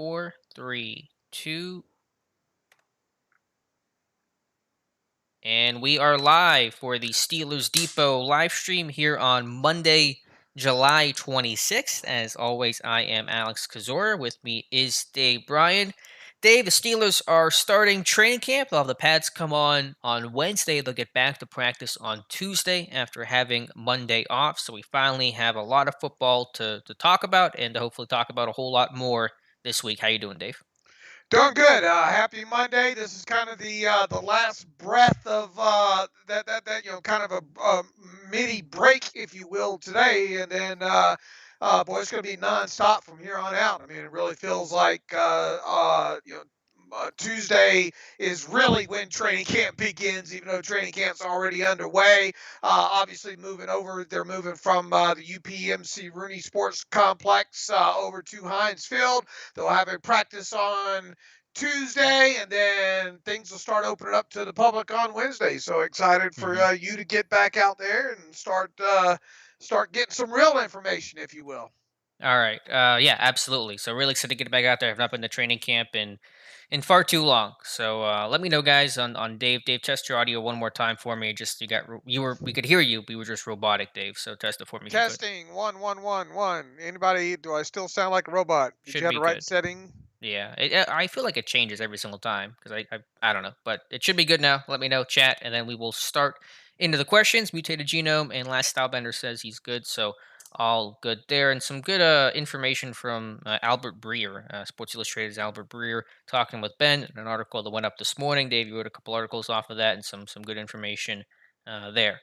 4, 3, 2, and we are live for the Steelers Depot live stream here on Monday, July 26th. As always, I am Alex Kozora. With me is Dave Bryan. Dave, the Steelers are starting training camp. They'll have the pads come on Wednesday. They'll get back to practice on Tuesday after having Monday off. So we finally have a lot of football to talk about and to hopefully talk about a whole lot more this week. How you doing, Dave? Doing good. Happy Monday. This is kind of the last breath of that kind of a mini break, if you will, today, and then boy, it's going to be nonstop from here on out. I mean, it really feels like Tuesday is really when training camp begins, even though training camp's already underway. Obviously, they're moving from the UPMC Rooney Sports Complex over to Heinz Field. They'll have a practice on Tuesday, and then things will start opening up to the public on Wednesday. So excited for hmm you to get back out there and start getting some real information, if you will. All right. Yeah, absolutely. So really excited to get back out there. I've not been to training camp in far too long. So let me know, guys, on Dave. Dave, test your audio one more time for me. Just we could hear you. We were just robotic, Dave. So test it for me if you could. Testing 1 1 1 1. Anybody? Do I still sound like a robot? Did you Should have the be right good. setting? Yeah, I feel like it changes every single time because I don't know, but it should be good now. Let me know, chat, and then we will start into the questions. Mutated genome and last Stylebender says he's good, so all good there, and some good information from Albert Breer, Sports Illustrated's Albert Breer, talking with Ben in an article that went up this morning. Dave, you wrote a couple articles off of that, and some good information there.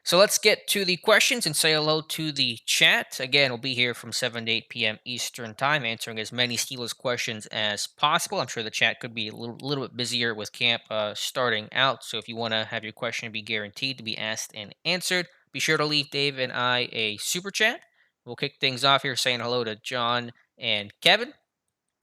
So let's get to the questions and say hello to the chat. Again, we'll be here from 7 to 8 p.m. Eastern Time, answering as many Steelers questions as possible. I'm sure the chat could be a little bit busier with camp starting out. So if you want to have your question be guaranteed to be asked and answered, be sure to leave Dave and I a super chat. We'll kick things off here saying hello to John and Kevin.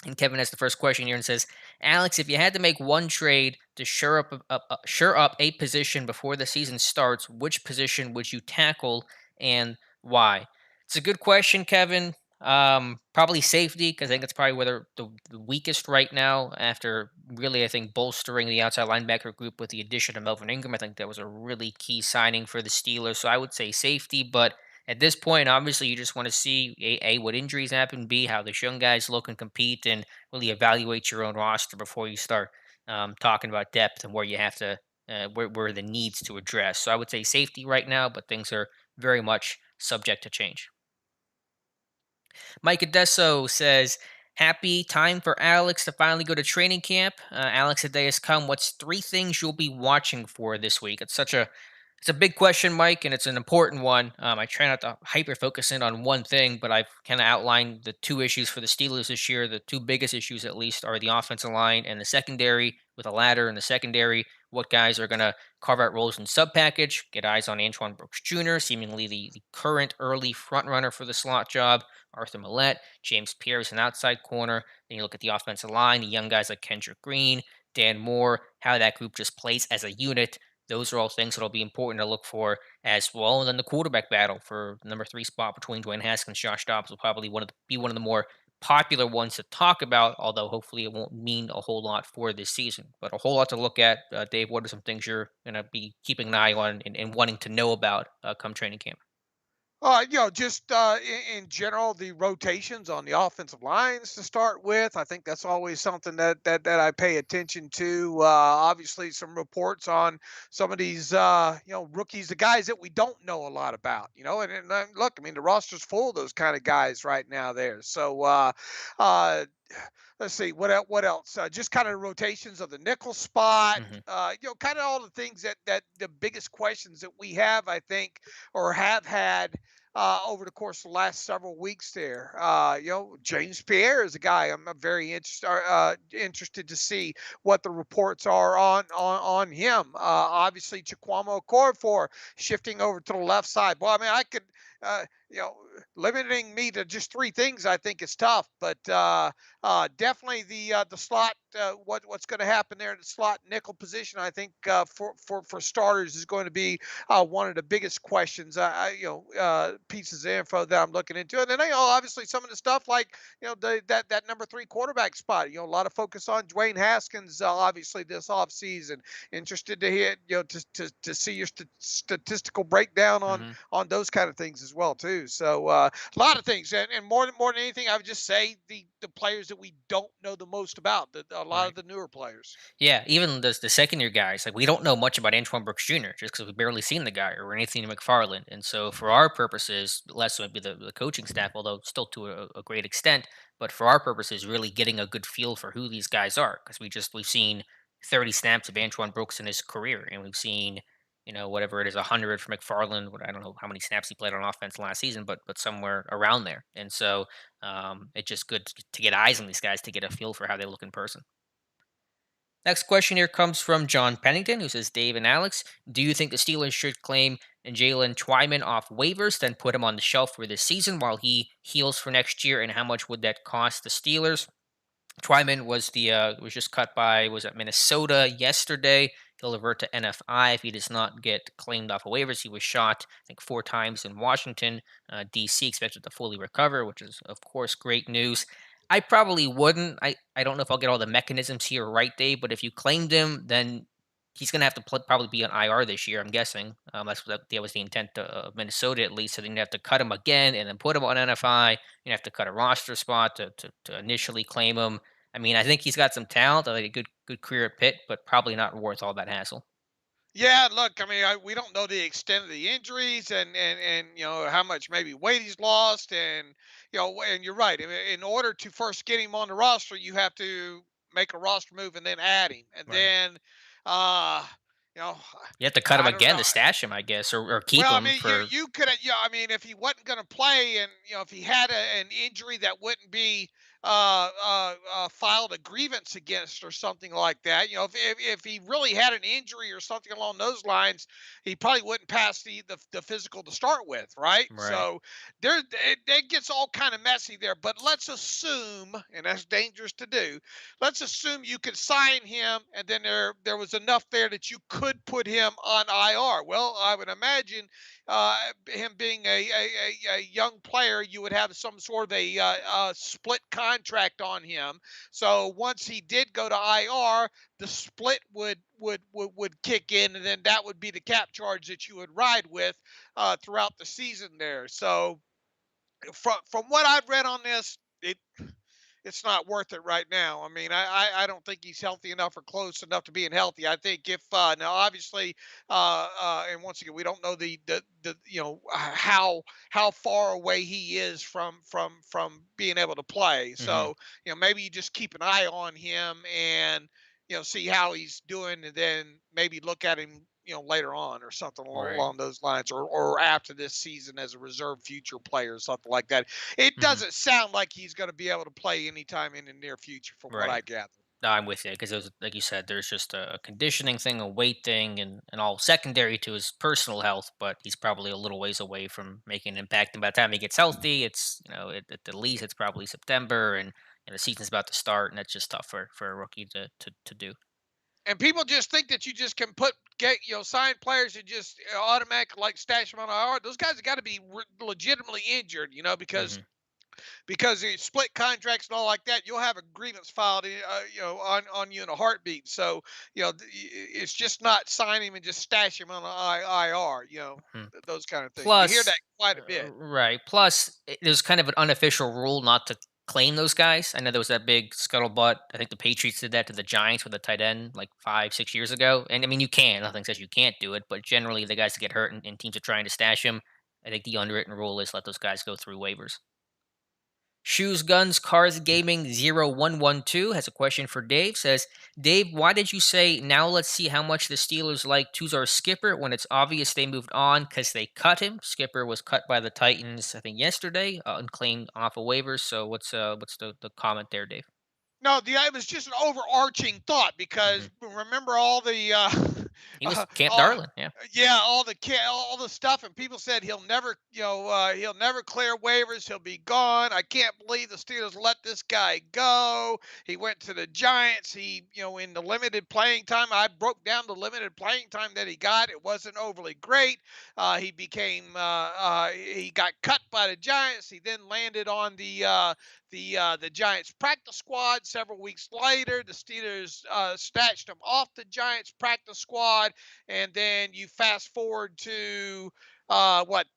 And Kevin has the first question here and says, Alex, if you had to make one trade to shore up a position before the season starts, which position would you tackle and why? It's a good question, Kevin. Probably safety, because I think it's probably where the weakest right now after really, I think, bolstering the outside linebacker group with the addition of Melvin Ingram. I think that was a really key signing for the Steelers. So I would say safety, but at this point, obviously, you just want to see a what injuries happen, b how the young guys look and compete, and really evaluate your own roster before you start talking about depth and where you have to where the needs to address. So I would say safety right now, but things are very much subject to change. Mike Adesso says, "Happy time for Alex to finally go to training camp. Alex, the day has come. What's three things you'll be watching for this week?" It's a big question, Mike, and it's an important one. I try not to hyper focus in on one thing, but I've kind of outlined the two issues for the Steelers this year. The two biggest issues, at least, are the offensive line and the secondary. With a ladder in the secondary, what guys are going to carve out roles in sub package? Get eyes on Antoine Brooks Jr., seemingly the current early front runner for the slot job. Arthur Millette, James Pierre is an outside corner. Then you look at the offensive line, the young guys like Kendrick Green, Dan Moore, how that group just plays as a unit. Those are all things that'll be important to look for as well. And then the quarterback battle for the number three spot between Dwayne Haskins and Josh Dobbs will probably be one of the more popular ones to talk about, although hopefully it won't mean a whole lot for this season. But a whole lot to look at. Dave, what are some things you're going to be keeping an eye on and wanting to know about come training camp? Just in general, the rotations on the offensive lines to start with. I think that's always something that I pay attention to. Obviously, some reports on some of these rookies, the guys that we don't know a lot about. And look, I mean, the roster's full of those kind of guys right now there. So uh, let's see what else. Just kind of rotations of the nickel spot. hmm Kind of all the things that the biggest questions that we have, I think, or have had over the course of the last several weeks there. James Pierre is a guy I'm very interested to see what the reports are on him. Obviously, Chikwamo Okorafor shifting over to the left side. Well, I mean, you know, limiting me to just three things, I think is tough. But definitely the slot, what's going to happen there in the slot nickel position, I think for starters is going to be one of the biggest questions. Pieces of info that I'm looking into, and then obviously some of the stuff like that number three quarterback spot. A lot of focus on Dwayne Haskins, obviously this offseason. Interested to hear, to see your statistical breakdown Hmm. on those kind of things as well too. So a lot of things, and more than anything, I would just say the players that we don't know the most about, a lot Right. of the newer players. Yeah, even the second year guys, like we don't know much about Antoine Brooks Jr. just because we've barely seen the guy or anything McFarland. And so for our purposes, less so maybe the coaching staff, although still to a great extent, but for our purposes, really getting a good feel for who these guys are because we've seen 30 snaps of Antoine Brooks in his career, and we've seen whatever it is 100 for McFarland. I don't know how many snaps he played on offense last season, but somewhere around there. And so it's just good to get eyes on these guys to get a feel for how they look in person. Next question here comes from John Pennington, who says, Dave and Alex, do you think the Steelers should claim Jalen Twyman off waivers, then put him on the shelf for this season while he heals for next year? And how much would that cost the Steelers? Twyman was just cut by was at Minnesota yesterday. He'll revert to NFI if he does not get claimed off of waivers. He was shot, I think, 4 times in Washington, D.C. Expected to fully recover, which is of course great news. I probably wouldn't. I don't know if I'll get all the mechanisms here right, Dave. But if you claimed him, then he's going to have to probably be on IR this year. I'm guessing that was the intent of Minnesota at least. So then you have to cut him again and then put him on NFI. You have to cut a roster spot to initially claim him. I mean, I think he's got some talent. I think a good career at Pitt, but probably not worth all that hassle. Yeah, look, I mean, we don't know the extent of the injuries and how much maybe weight he's lost, and and you're right. In order to first get him on the roster, you have to make a roster move and then add him, and Right. then uh, you know, You have to cut him I don't again know. to stash him, I guess, or keep Well, I him mean, for you could, yeah. I mean, if he wasn't going to play, and if he had an injury that wouldn't be filed a grievance against or something like that, if he really had an injury or something along those lines, he probably wouldn't pass the physical to start with, right? right. So it gets all kind of messy there. But let's assume, and that's dangerous to do. Let's assume you could sign him, and then there was enough there that you could put him on IR. Well, I would imagine him being a young player, you would have some sort of a split contract on him. So once he did go to IR, the split would kick in, and then that would be the cap charge that you would ride with throughout the season there. So from what I've read on this, it's not worth it right now. I mean, I don't think he's healthy enough or close enough to being healthy. I think if now obviously and once again we don't know the how far away he is from being able to play. Hmm. So maybe you just keep an eye on him and see how he's doing, and then maybe look at him later on or something Right. along those lines, or after this season as a reserve future player or something like that. It Hmm. doesn't sound like he's going to be able to play anytime in the near future, from what Right. I gather. No, I'm with you because it was like you said. There's just a conditioning thing, a weight thing, and all secondary to his personal health. But he's probably a little ways away from making an impact. And by the time he gets healthy, it's at the least it's probably September, and the season's about to start, and that's just tough for a rookie to do. And people just think that you just can get sign players and just automatically like stash them on IR. Those guys have got to be legitimately injured, Hmm. because it's split contracts and all like that. You'll have a grievance filed, on you in a heartbeat. So it's just not sign him and just stash him on an IR. Those kind of things. You hear Plus, that quite a bit. right. Plus, there's kind of an unofficial rule not to claim those guys. I know there was that big scuttlebutt. I think the Patriots did that to the Giants with a tight end like 5, 6 years ago. And I mean, you can. Nothing says you can't do it. But generally, the guys that get hurt and teams are trying to stash him, I think the unwritten rule is let those guys go through waivers. Shoes, Guns, Cars, Gaming 0112 has a question for Dave. Says, Dave, why did you say now let's see how much the Steelers like Tuzar Skipper when it's obvious they moved on because they cut him? Skipper was cut by the Titans, I think, yesterday, unclaimed off of waivers. So what's the comment there, Dave? No, it was just an overarching thought Hmm. because remember all the He was Camp uh, Darling. Yeah. yeah, all the stuff, and people said he'll never, he'll never clear waivers. He'll be gone. I can't believe the Steelers let this guy go. He went to the Giants. He, in the limited playing time, I broke down the limited playing time that he got. It wasn't overly great. He got cut by the Giants. He then landed on the Giants practice squad. Several weeks later, the Steelers snatched him off the Giants practice squad, and then you fast forward to what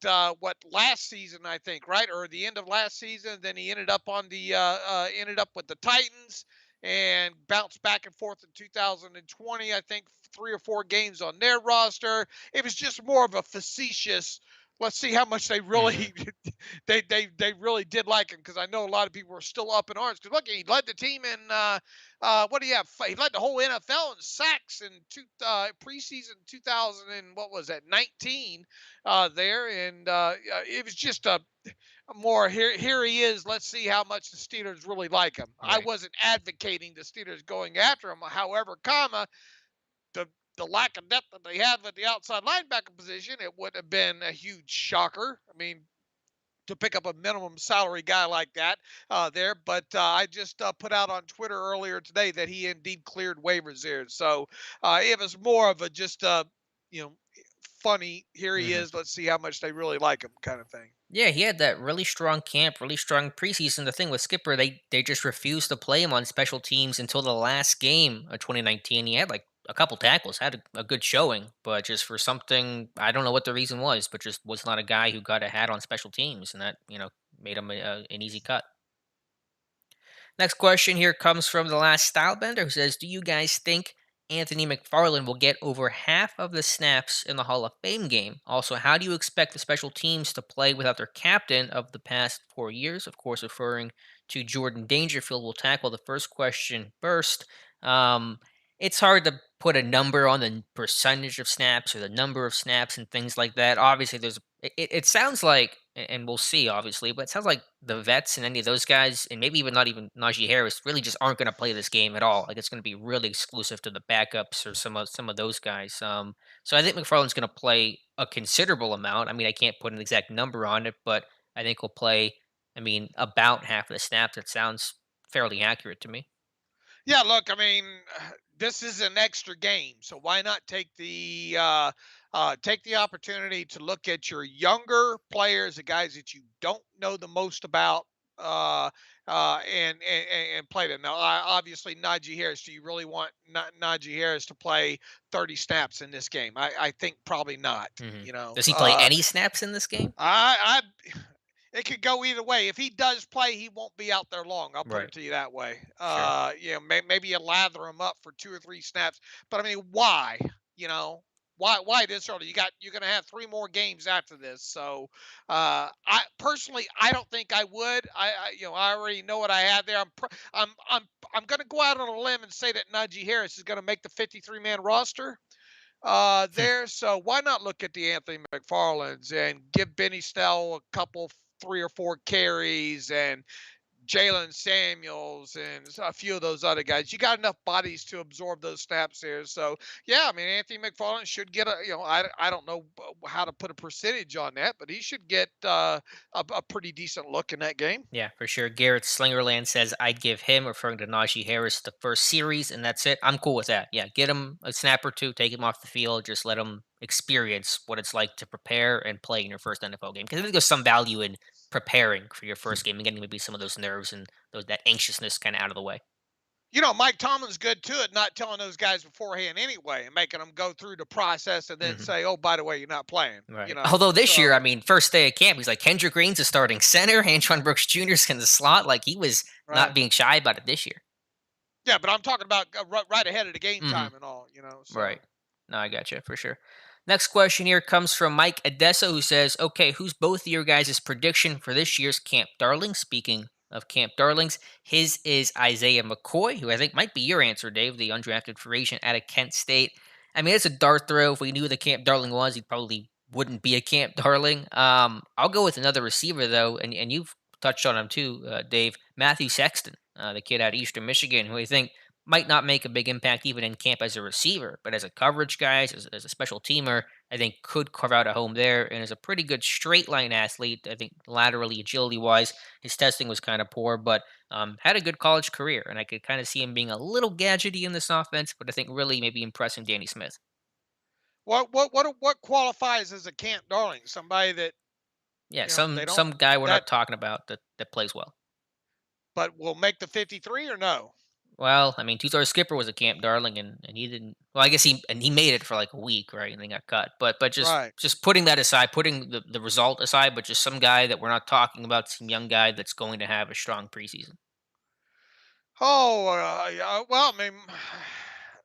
last season, I think, right, or the end of last season. Then he ended up with the Titans and bounced back and forth in 2020. I think 3 or 4 games on their roster. It was just more of a facetious. Let's see how much they Hmm. really they really did like him, because I know a lot of people were still up in arms. Because look, he led the team in what do you have? He led the whole NFL in sacks in preseason 2000 and what was that, 19 there, and it was just a more here he is. Let's see how much the Steelers really like him. I Right. wasn't advocating the Steelers going after him, however, the the lack of depth that they have at the outside linebacker position, it would have been a huge shocker. I mean, to pick up a minimum salary guy like that there. But I just put out on Twitter earlier today that he indeed cleared waivers there. So it was more of a just you know funny. Here he Hmm. is. Let's see how much they really like him, kind of thing. Yeah, he had that really strong camp, really strong preseason. The thing with Skipper, they just refused to play him on special teams until the last game of 2019. He had like a couple tackles, had a good showing, but just for something, I don't know what the reason was, but just was not a guy who got a hat on special teams, and that made him an easy cut. Next question here comes from the last Stylebender, who says, "Do you guys think Anthony McFarland will get over half of the snaps in the Hall of Fame game? Also, how do you expect the special teams to play without their captain of the past 4 years?" Of course, referring to Jordan Dangerfield. We'll tackle the first question first. Um, it's hard to put a number on the percentage of snaps or the number of snaps and things like that. Obviously, it sounds like, and we'll see, obviously, but it sounds like the vets and any of those guys, and maybe even not even Najee Harris, really just aren't going to play this game at all. Like it's going to be really exclusive to the backups or some of those guys. So I think McFarland's going to play a considerable amount. I mean, I can't put an exact number on it, but I think he'll play. I mean, about half of the snaps. That sounds fairly accurate to me. Yeah, look, I mean, this is an extra game, so why not take the opportunity to look at your younger players, the guys that you don't know the most about, and play them. Now, obviously, Najee Harris. Do you really want Najee Harris to play 30 snaps in this game? I think probably not. Hmm. You know, Does he play any snaps in this game? I it could go either way. If he does play, he won't be out there long. I'll put Right. it to you that way. Sure. Maybe you lather him up for 2 or 3 snaps, but I mean, why? You know, why this early? You're going to have 3 more games after this. So, I personally, I don't think I would. I already know what I have there. I'm going to go out on a limb and say that Najee Harris is going to make the 53-man roster there. So why not look at the Anthony McFarlands and give Benny Snell a couple, 3 or 4 carries, and Jalen Samuels and a few of those other guys. You got enough bodies to absorb those snaps there. So yeah, I mean, Anthony McFarland should get I don't know how to put a percentage on that, but he should get a pretty decent look in that game. Yeah, for sure. Garrett Slingerland says I'd give him, referring to Najee Harris, the first series, and that's it. I'm cool with that. Yeah, get him a snap or two, take him off the field, just let him experience what it's like to prepare and play in your first NFL game. Because I think there's some value in preparing for your first game and getting maybe some of those nerves and that anxiousness kind of out of the way. Mike Tomlin's good too at not telling those guys beforehand anyway, and making them go through the process and then Hmm. say, "Oh, by the way, you're not playing." Right. Although this year, I So mean, first day of camp, he's like Kendrick Green's a starting center, Antron Brooks Jr.'s in the slot. Like he was not right, being shy about it this year. yeah, but I'm talking about right ahead of the game Hmm. time and all. So Right. No, I gotcha for sure. Next question here comes from Mike Odessa, who says, "Okay, who's both of your guys' prediction for this year's Camp Darling?" Speaking of Camp Darlings, his is Isaiah McCoy, who I think might be your answer, Dave, the undrafted free agent out of Kent State. I mean, it's a dart throw. If we knew who the Camp Darling was, he probably wouldn't be a Camp Darling. I'll go with another receiver though, and you've touched on him too, Dave. Matthew Sexton, the kid out of Eastern Michigan, who I think might not make a big impact even in camp as a receiver, but as a coverage guy, as a special teamer, I think could carve out a home there and is a pretty good straight line athlete. I think laterally, agility wise, his testing was kind of poor, but had a good college career. And I could kind of see him being a little gadgety in this offense, but I think really maybe impressing Danny Smith. What qualifies as a camp darling? Somebody that Yeah, they don't some guy we're that not talking about that plays well. but will make the 53 or no? Well, I mean, two-star skipper was a camp darling, and he didn't. Well, I guess he made it for like a week, right, and then got cut. But Right. just putting that aside, putting the result aside, but just some guy that we're not talking about, some young guy that's going to have a strong preseason. Oh, yeah, well, I mean,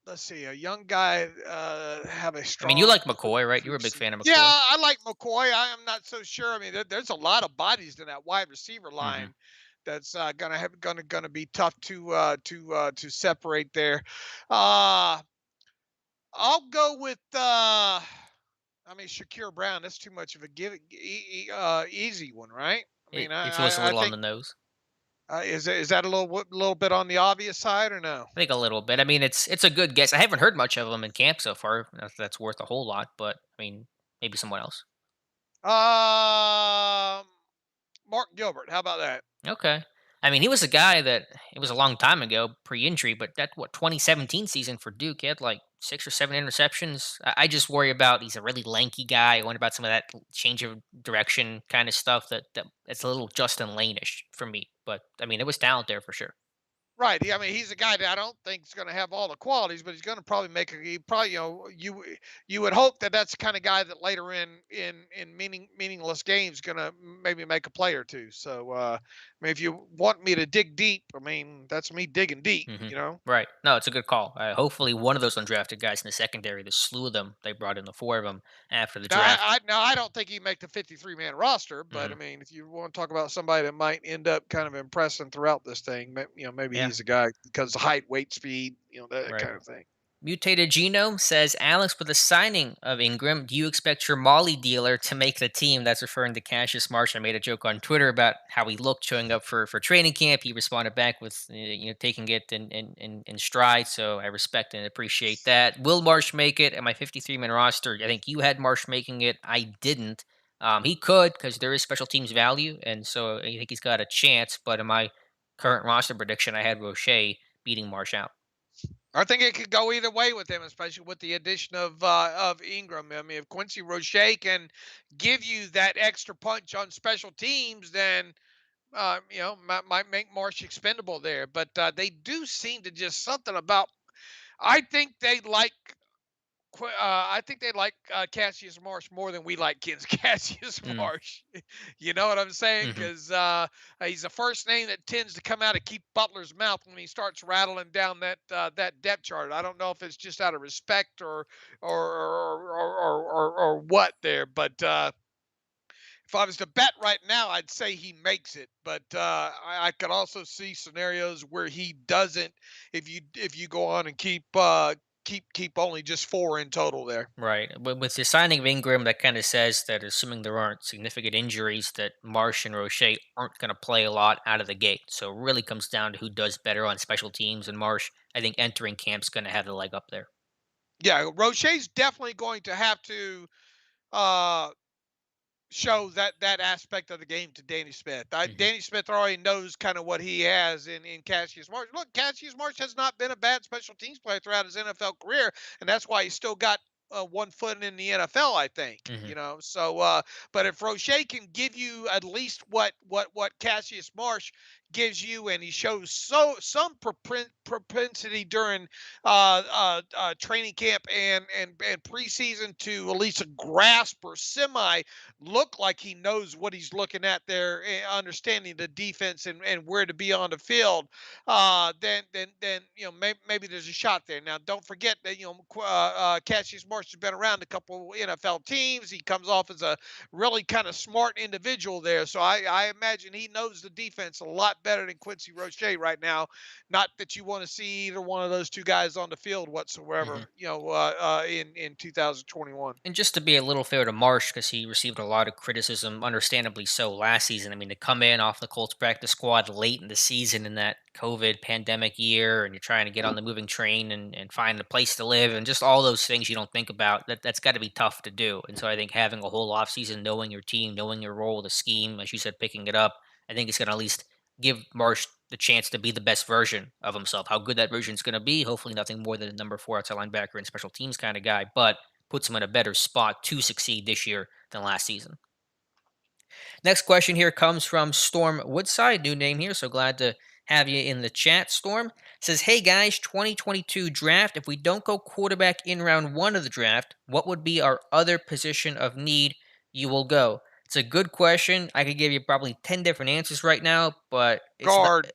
let's see, a young guy have a I mean, you strong like McCoy, right? You were a big preseason. fan of Yeah, McCoy. I like McCoy. I am not so sure. I mean, there's a lot of bodies in that wide receiver Hmm. line that's gonna be tough to separate there. Uh, I'll go with I mean Shakir Brown. That's too much of a easy one, right? I mean, It was a I little on think the nose. is that a little bit on the obvious side or no? I think a little bit. I mean, it's a good guess. I haven't heard much of him in camp so far. Not that that's worth a whole lot, but I mean, maybe someone else. Um, Mark Gilbert. How about that? Okay. I mean, he was a guy that it was a long time ago, pre-injury, but that what 2017 season for Duke, he had like 6 or 7 interceptions. I just worry about he's a really lanky guy. I wonder about some of that change of direction kind of stuff that it's a little Justin Lane-ish for me. But I mean, it was talent there for sure. Right. I mean, he's a guy that I don't think is going to have all the qualities, but he's going to probably make a. He probably, you would hope that that's the kind of guy that later in meaningless games going to maybe make a play or two. So, I mean, if you want me to dig deep, I mean, that's me digging deep. Hmm. You know. Right. No, it's a good call. Hopefully, one of those undrafted guys in the secondary, the slew of them, they brought in the four of them after the draft. Now I don't think he'd make the 53 man roster, but I Hmm. mean, if you want to talk about somebody that might end up kind of impressing throughout this thing, maybe Yeah. he's a guy because of height, weight, speed, that Right. kind of thing. Mutated Genome says, Alex, with the signing of Ingram, do you expect your Molly dealer to make the team? That's referring to Cassius Marsh. I made a joke on Twitter about how he looked showing up for training camp. He responded back with, taking it in stride. So I respect and appreciate that. Will Marsh make it? At my 53-man roster, I think you had Marsh making it. I didn't. He could because there is special teams value. And so I think he's got a chance. But in my current roster prediction, I had Roche beating Marsh out. I think it could go either way with him, especially with the addition of Ingram. I mean, if Quincy Roche can give you that extra punch on special teams, then might make Marsh expendable there. But they do seem to just something about. I think they like I think they like Cassius Marsh more than we like Cassius Mm. Marsh. You know what I'm saying? Hmm. Because he's the first name that tends to come out of Keith Butler's mouth when he starts rattling down that depth chart. I don't know if it's just out of respect or what there, but if I was to bet right now, I'd say he makes it. But I could also see scenarios where he doesn't. If you go on and keep only just four in total there. Right. But with the signing of Ingram, that kind of says that assuming there aren't significant injuries, that Marsh and Roche aren't going to play a lot out of the gate. So it really comes down to who does better on special teams. And Marsh, I think entering camp's going to have the leg up there. Yeah, Roche's definitely going to have to uh, show that aspect of the game to Danny Smith. Hmm. Danny Smith already knows kind of what he has in Cassius Marsh. Look, Cassius Marsh has not been a bad special teams player throughout his NFL career, and that's why he's still got 1 foot in the NFL. I think Hmm. So, but if Roche can give you at least what Cassius Marsh gives you, and he shows some propensity during training camp and preseason to at least grasp or semi look like he knows what he's looking at there, understanding the defense and where to be on the field, then maybe there's a shot there. Now, don't forget that Cassius Marsh has been around a couple NFL teams. He comes off as a really kind of smart individual there, so I imagine he knows the defense a lot lot better than Quincy Roche right now. Not that you want to see either one of those two guys on the field Mhm. whatsoever, in 2021. And just to be a little fair to Marsh, because he received a lot of criticism, understandably so, last season. I mean, to come in off the Colts practice squad late in the season in that COVID pandemic year, and you're trying to get on the moving train and find a place to live, and just all those things you don't think about, that's got to be tough to do. And so I think having a whole offseason, knowing your team, knowing your role, the scheme, as you said, picking it up, I think it's going to at least give Marsh the chance to be the best version of himself. How good that version is going to be, hopefully nothing more than a number four outside linebacker and special teams kind of guy, but puts him in a better spot to succeed this year than last season. Next question here comes from Storm Woodside, new name here, so glad to have you in the chat. Storm says, "Hey guys, 2022 draft. If we don't go quarterback in round one of the draft, what would be our other position of need you will go?" It's a good question. I could give you probably 10 different answers right now, but it's not. Guard,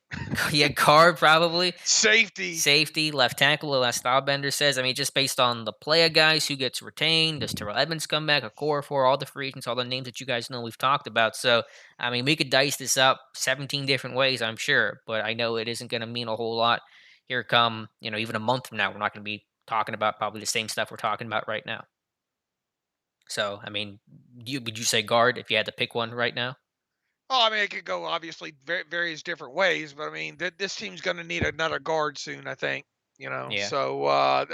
Yeah, guard probably. safety. Safety, left tackle, as Stylebender says. I mean, just based on the play of guys who gets retained, does Terrell Edmonds come back? A core for all the free agents, all the names that you guys know we've talked about. So, I mean, we could dice this up 17 different ways, I'm sure, but I know it isn't going to mean a whole lot. Here come, even a month from now, we're not going to be talking about probably the same stuff we're talking about right now. So, I mean, would you say guard if you had to pick one right now? Oh, I mean, it could go obviously various different ways, but I mean, this team's going to need another guard soon, I think. Yeah. So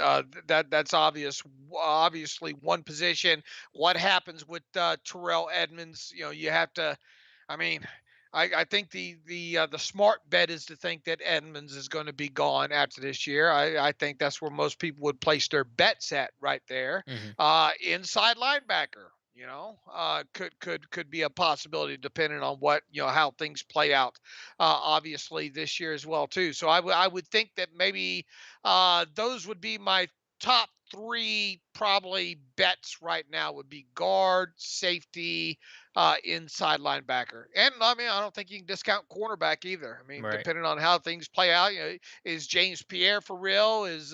that's obviously one position. What happens with Terrell Edmonds? You have to. I mean, I think the smart bet is to think that Edmonds is going to be gone after this year. I think that's where most people would place their bets at right there. Hmm. Inside linebacker, could be a possibility depending on what how things play out. Obviously this year as well too. So I would think that maybe those would be my top three probably bets right now would be guard, safety, inside linebacker. And I mean, I don't think you can discount cornerback either. I mean, Right. depending on how things play out, is James Pierre for real? We'll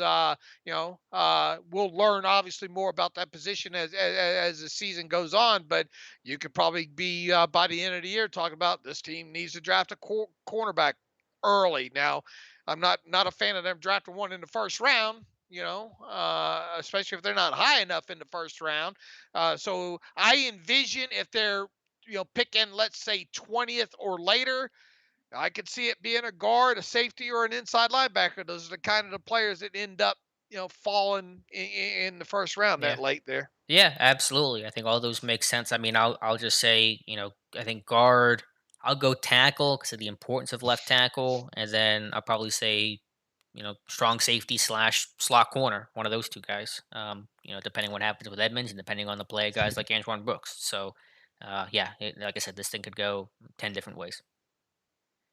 learn obviously more about that position as the season goes on. But you could probably be by the end of the year talking about this team needs to draft a cornerback early. Now, I'm not a fan of them drafting one in the first round. Especially if they're not high enough in the first round. So I envision if they're picking, let's say 20th or later, I could see it being a guard, a safety, or an inside linebacker. Those are the kind of the players that end up, falling in the first round Yeah. that late there. Yeah, absolutely. I think all those make sense. I mean, I'll just say, I think guard. I'll go tackle because of the importance of left tackle, and then I'll probably say, strong safety slash slot corner. One of those two guys. Depending what happens with Edmonds and depending on the play of guys like Antoine Brooks. So, yeah, like I said, this thing could go 10 different ways.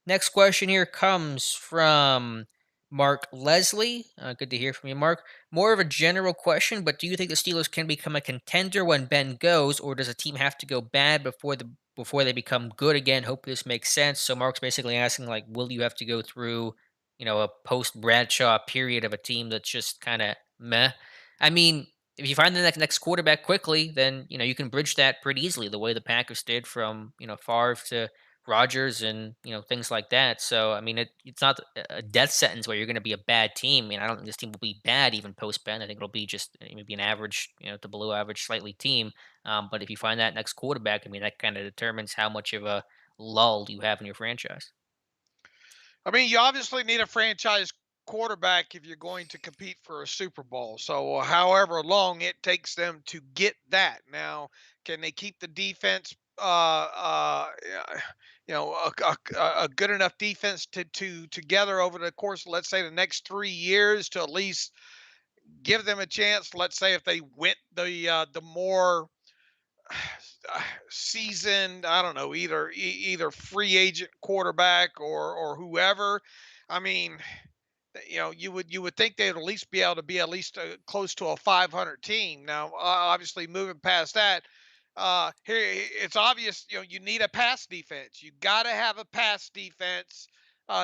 Next question here comes from Mark Leslie. Good to hear from you, Mark. More of a general question, but do you think the Steelers can become a contender when Ben goes, or does a team have to go bad before they become good again? Hope this makes sense. So Mark's basically asking, like, will you have to go through, a post Bradshaw period of a team that's just kind of meh? I mean, if you find the next quarterback quickly, then you can bridge that pretty easily. The way the Packers did from Favre to Rodgers and things like that. So I mean, it's not a death sentence where you're going to be a bad team. I mean, I don't think this team will be bad even post Ben. I think it'll be just maybe an average, to below average, slightly team. But if you find that next quarterback, I mean, that kind of determines how much of a lull you have in your franchise. I mean, you obviously need a franchise quarterback if you're going to compete for a Super Bowl. So, however long it takes them to get that. Now, can they keep the defense? Yeah, a good enough defense to together over the course of, let's say, the next 3 years to at least give them a chance. Let's say if they went the more seasoned, I don't know, either free agent quarterback or whoever. I mean, you would think they'd at least be able to be at least close to a 500 team. Now, obviously, moving past that, here it's obvious. You need a pass defense. You got to have a pass defense.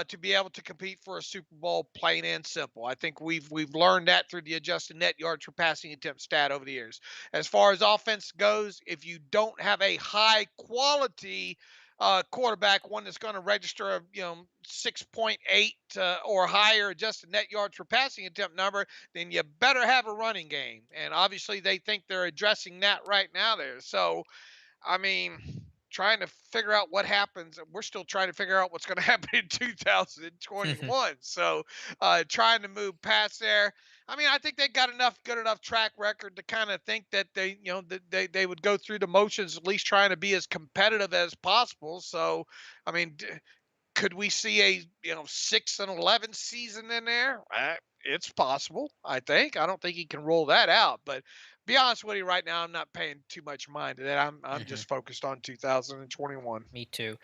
To be able to compete for a Super Bowl, plain and simple. I think we've learned that through the adjusted net yards per passing attempt stat over the years. As far as offense goes, if you don't have a high quality quarterback, one that's going to register a 6.8 or higher adjusted net yards per passing attempt number, then you better have a running game. And obviously, they think they're addressing that right now there. So I mean, trying to figure out what happens. We're still trying to figure out what's going to happen in 2021. So, trying to move past there. I mean, I think they got enough good enough track record to kind of think that they would go through the motions, at least trying to be as competitive as possible. So, I mean, could we see a 6-11 season in there? It's possible. I don't think he can roll that out. But be honest with you, right now, I'm not paying too much mind to that. I'm Mhm. just focused on 2021. Me too.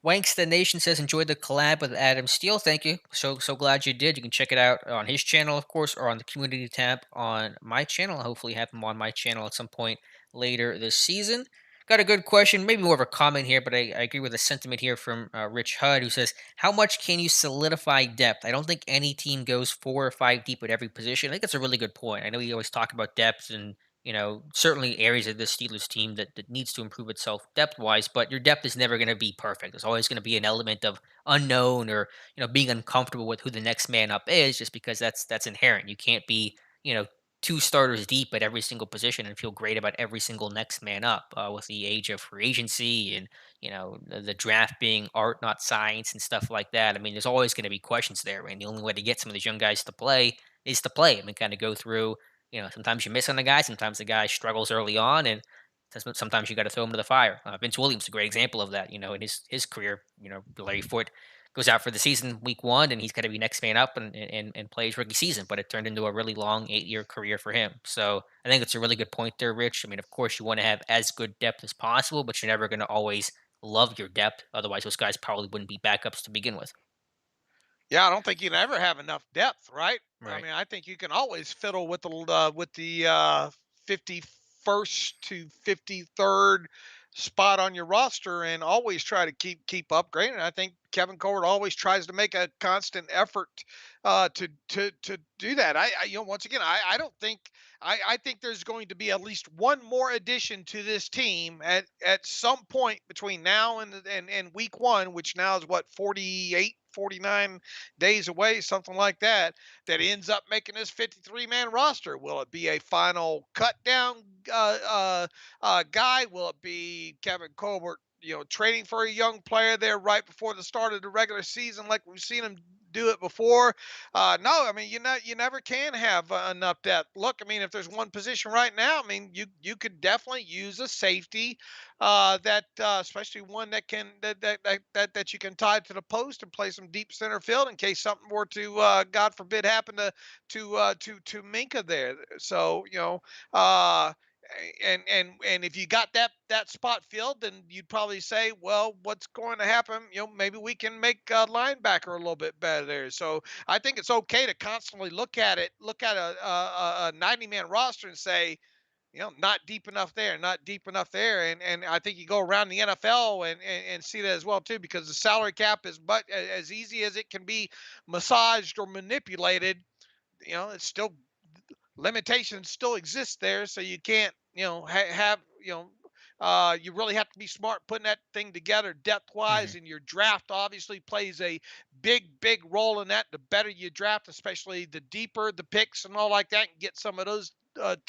Wanks the Nation says enjoyed the collab with Adam Steele. Thank you. So glad you did. You can check it out on his channel, of course, or on the community tab on my channel. Hopefully, have him on my channel at some point later this season. Got a good question, maybe more of a comment here, but I agree with the sentiment here from Rich Hud, who says, "How much can you solidify depth? I don't think any team goes 4 or 5 deep at every position." I think that's a really good point. I know you always talk about depth and certainly areas of this Steelers team that needs to improve itself depth wise, but your depth is never going to be perfect. There's always going to be an element of unknown or, being uncomfortable with who the next man up is just because that's inherent. You can't be, 2 starters deep at every single position and feel great about every single next man up with the age of free agency and, the draft being art, not science and stuff like that. I mean, there's always going to be questions there. And the only way to get some of these young guys to play is to play them and kind of go through sometimes you miss on the guy, sometimes the guy struggles early on, and sometimes you got to throw him to the fire. Vince Williams is a great example of that. In his career, Larry Foote goes out for the season week one, and he's got to be next man up and play his rookie season. But it turned into a really long 8-year career for him. So I think it's a really good point there, Rich. I mean, of course, you want to have as good depth as possible, but you're never going to always love your depth. Otherwise, those guys probably wouldn't be backups to begin with. Yeah, I don't think you can ever have enough depth, right? I Right. mean, I think you can always fiddle with the 51st to 53rd spot on your roster and always try to keep upgrading. I think Kevin Colbert always tries to make a constant effort to do that. Once again, I don't think I think there's going to be at least one more addition to this team at some point between now and week one, which now is what 48 49 days away, something like that, that ends up making this 53-man roster. Will it be a final cut down guy? Will it be Kevin Colbert, trading for a young player there right before the start of the regular season, like we've seen him do it before? No, I mean you never can have enough depth. Look, I mean if there's one position right now, I mean you could definitely use a safety that especially one that can that you can tie to the post and play some deep center field in case something were to God forbid happen to Minka there. So uh, and if you got that spot filled, then you'd probably say, well, what's going to happen? Maybe we can make linebacker a little bit better there. So I think it's okay to constantly look at a 90-man roster and say, not deep enough there, not deep enough there. And I think you go around the NFL and see that as well too, because the salary cap is but as easy as it can be massaged or manipulated. It's still limitations still exist there, so you can't have you really have to be smart putting that thing together depth Hmm. wise, and your draft obviously plays a big role in that. The better you draft, especially the deeper the picks and all like that, and get some of those to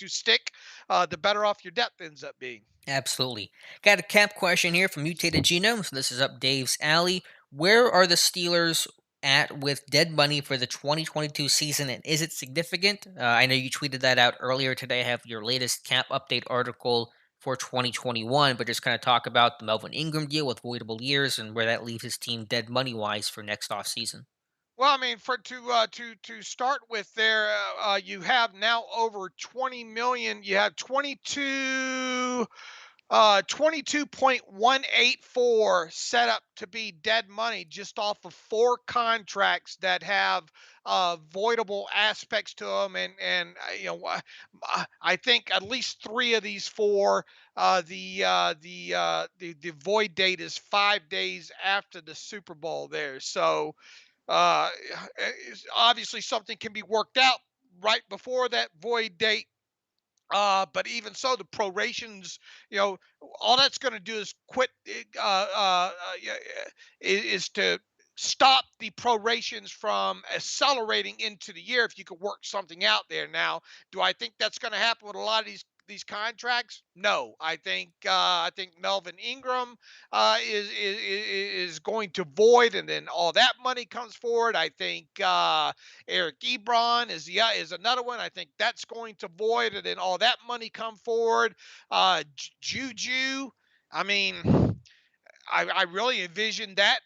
stick, the better off your depth ends up being. Absolutely. Got a cap question here from Mutated Genome. So this is up Dave's alley. Where are the Steelers at with dead money for the 2022 season, and is it significant? I know you tweeted that out earlier today. I have your latest cap update article for 2021, but just kind of talk about the Melvin Ingram deal with voidable years and where that leaves his team dead money wise for next off season. Well, I mean, for to start with, there you have now over 20 million. You have 22.184 set up to be dead money just off of 4 contracts that have voidable aspects to them, and I think at least 3 of these 4, the void date is 5 days after the Super Bowl there. So uh, obviously something can be worked out right before that void date, But even so, the prorations, you know, all that's going to do is is to stop the prorations from accelerating into the year if you could work something out there. Now, do I think that's going to happen with a lot of these contracts? No, I think Melvin Ingram is going to void, and then all that money comes forward. I think Eric Ebron is another one. I think that's going to void, and then all that money come forward. Juju. I mean, I really envision that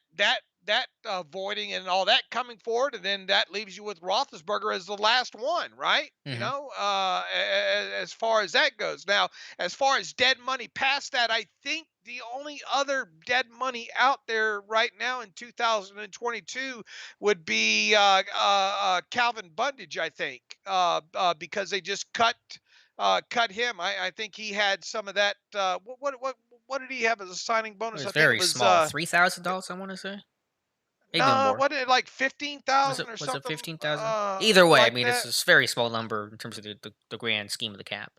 voiding and all that coming forward, and then that leaves you with Roethlisberger as the last one, right? Hmm. As far as that goes. Now, as far as dead money past that, I think the only other dead money out there right now in 2022 would be Calvin Bundage, I think, because they just cut him. I think he had some of that. What did he have as a signing It bonus? was I think it very was small, $3,000, I want to say, maybe no, more. what it like fifteen Was it thousand or was it something 15,000? Either way, I like mean, it's that. a very small number in terms of the grand scheme of the cap.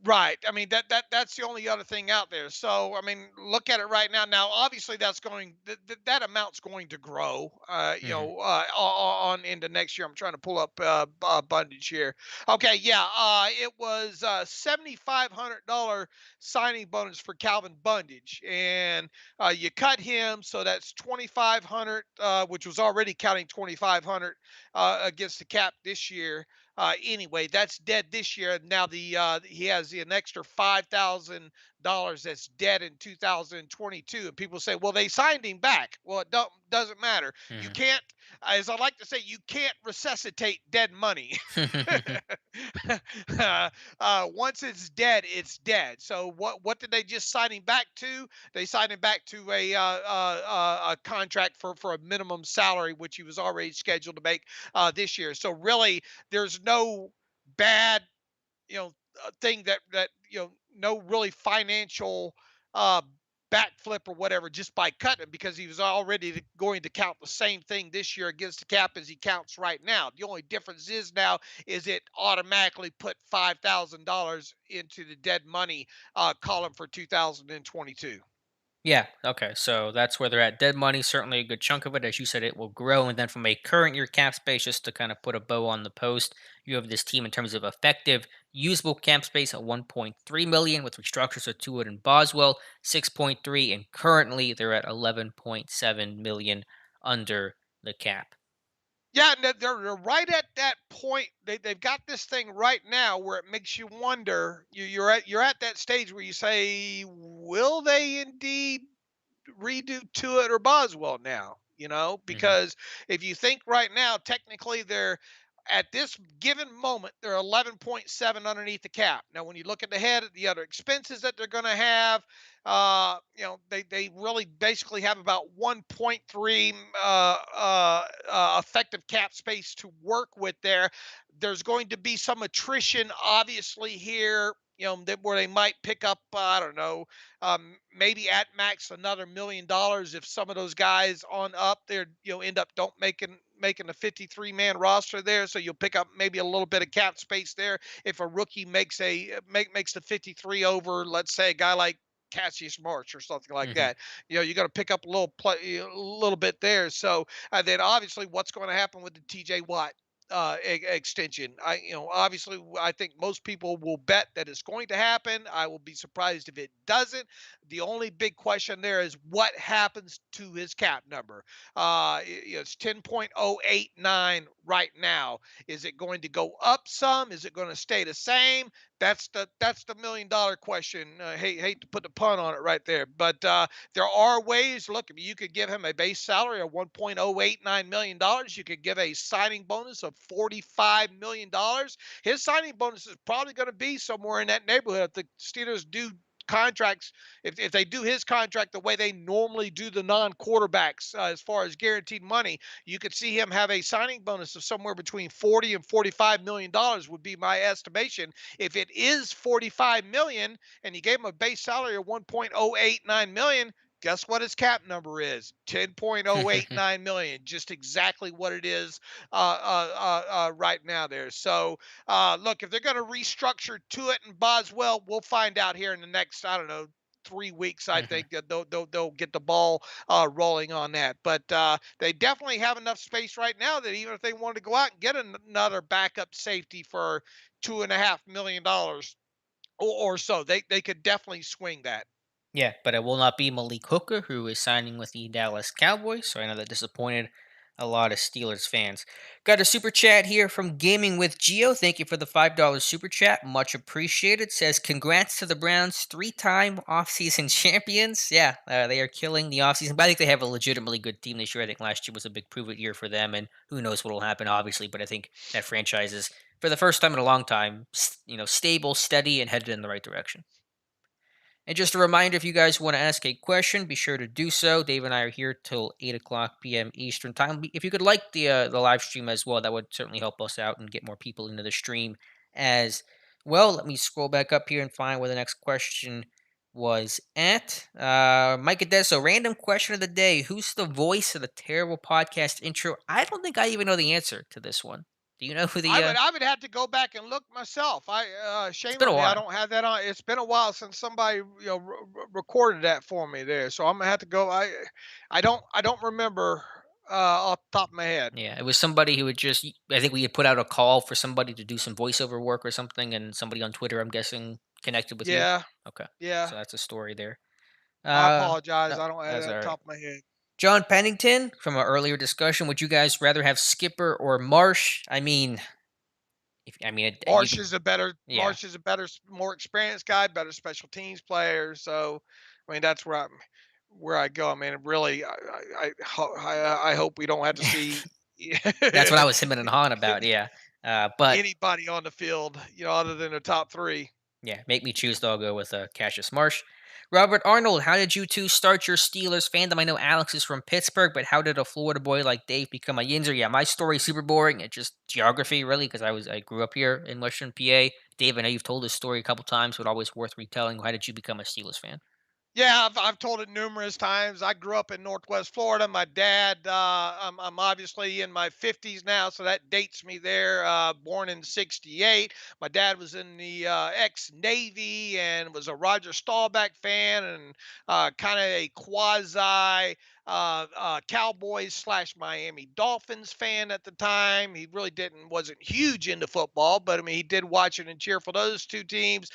Right. I mean that's the only other thing out there. So I mean, look at it right now. Now, obviously, that amount's going to grow. Hmm. On into next year. I'm trying to pull up Bundage here. Okay, yeah. It was $7,500 signing bonus for Calvin Bundage, and you cut him, so that's 2,500, which was already counting 2,500 against the cap this year. Anyway, that's dead this year. Now he has an extra $5,000 that's dead in 2022, and people say, well, they signed him back. Well, it doesn't matter. You Hmm. can't, as I like to say, you can't resuscitate dead money. Once it's dead. So what did they just sign him back to? They signed him back to a contract for a minimum salary, which he was already scheduled to make this year. So really, there's no bad, you know, thing that no really financial uh, backflip or whatever just by cutting him, because he was already going to count the same thing this year against the cap as he counts right now. The only difference is now is it automatically put $5,000 into the dead money column for 2022. Yeah, okay. So that's where they're at. Dead money, certainly a good chunk of it. As you said, it will grow. And then from a current year cap space, just to kind of put a bow on the post, you have this team in terms of effective usable cap space at 1.3 million, with restructures of Tuitt and Boswell, 6.3, and currently they're at 11.7 million under the cap. Yeah, and they're right at that point. They've got this thing right now where it makes you wonder. You're at that stage where you say, will they indeed redo Tua or Boswell now? Hmm. Because if you think right now, technically they're at this given moment they're 11.7 underneath the cap. Now, when you look at the head of the other expenses that they're going to have, they really basically have about 1.3 effective cap space to work with there. There's going to be some attrition, obviously, here. Where they might pick up, I don't know, maybe at max another $1 million if some of those guys on up there, end up don't making a 53-man roster there. So you'll pick up maybe a little bit of cap space there if a rookie makes the 53 over, let's say, a guy like Cassius March or something like Hmm. that. You got to pick up a little bit there. So then obviously, what's going to happen with the TJ Watt extension? Obviously, I think most people will bet that it's going to happen. I will be surprised if it doesn't. The only big question there is what happens to his cap number. It's 10.089 right now. Is it going to go up some? Is it going to stay the same? That's the $1 million question. Hate to put the pun on it right there, but there are ways. Look, I mean, you could give him a base salary of $1.089 million. You could give a signing bonus of $45 million. His signing bonus is probably going to be somewhere in that neighborhood if the Steelers do contracts, if they do his contract the way they normally do the non-quarterbacks, as far as guaranteed money, you could see him have a signing bonus of somewhere between 40 and $45 million would be my estimation. If it is 45 million and you gave him a base salary of 1.089 million, Guess what his cap number is? 10.089 million, just exactly what it is right now there. So look, if they're going to restructure to it and Boswell, we'll find out here in the next, I don't know, 3 weeks. I Mhm. think that they'll get the ball rolling on that. But they definitely have enough space right now that even if they wanted to go out and get another backup safety for $2.5 million or so, they could definitely swing that. Yeah, but it will not be Malik Hooker, who is signing with the Dallas Cowboys. So I know that disappointed a lot of Steelers fans. Got a super chat here from Gaming with Geo. Thank you for the $5 super chat. Much appreciated. Says, congrats to the Browns, 3-time offseason champions. Yeah, they are killing the offseason. But I think they have a legitimately good team this year. I think last year was a big prove it year for them. And who knows what will happen, obviously. But I think that franchise is, for the first time in a long time, stable, steady, and headed in the right direction. And just a reminder, if you guys want to ask a question, be sure to do so. Dave and I are here till 8 o'clock p.m. Eastern Time. If you could like the live stream as well, that would certainly help us out and get more people into the stream as well. Let me scroll back up here and find where the next question was at. Mike Adesso, random question of the day. Who's the voice of the terrible podcast intro? I don't think I even know the answer to this one. Do you know who I the... would I would have to go back and look myself. It's Shame been a on me. I while. don't have that on. It's been a while since somebody recorded that for me there. So I'm gonna have to go. I don't remember off the top of my head. Yeah, it was somebody who would just. I think we had put out a call for somebody to do some voiceover work or something, and somebody on Twitter, I'm guessing, connected with you. Yeah, Okay, yeah. so that's a story there. I Uh, apologize. I don't have that's that all off the right. top of my head. John Pennington from our earlier discussion. Would you guys rather have Skipper or Marsh? I mean, if I mean you Marsh could, is a better yeah, Marsh is a better, more experienced guy, better special teams player. So, I mean, that's where I go. I mean, really, I hope we don't have to see that's what I was him and Han about. Yeah, but anybody on the field, other than the top three. yeah, make me choose, though. I'll go with Cassius Marsh. Robert Arnold, how did you two start your Steelers fandom? I know Alex is from Pittsburgh, but how did a Florida boy like Dave become a Yinzer? Yeah, my story's super boring. It's just geography, really, because I grew up here in Western PA. Dave, I know you've told this story a couple times, but always worth retelling. How did you become a Steelers fan? Yeah, I've told it numerous times. I grew up in Northwest Florida. My dad, I'm obviously in my 50s now, so that dates me there. Born in '68. My dad was in the ex-Navy and was a Roger Staubach fan and kind of a quasi Cowboys slash Miami Dolphins fan at the time. He really wasn't huge into football, but I mean, he did watch it and cheer for those two teams.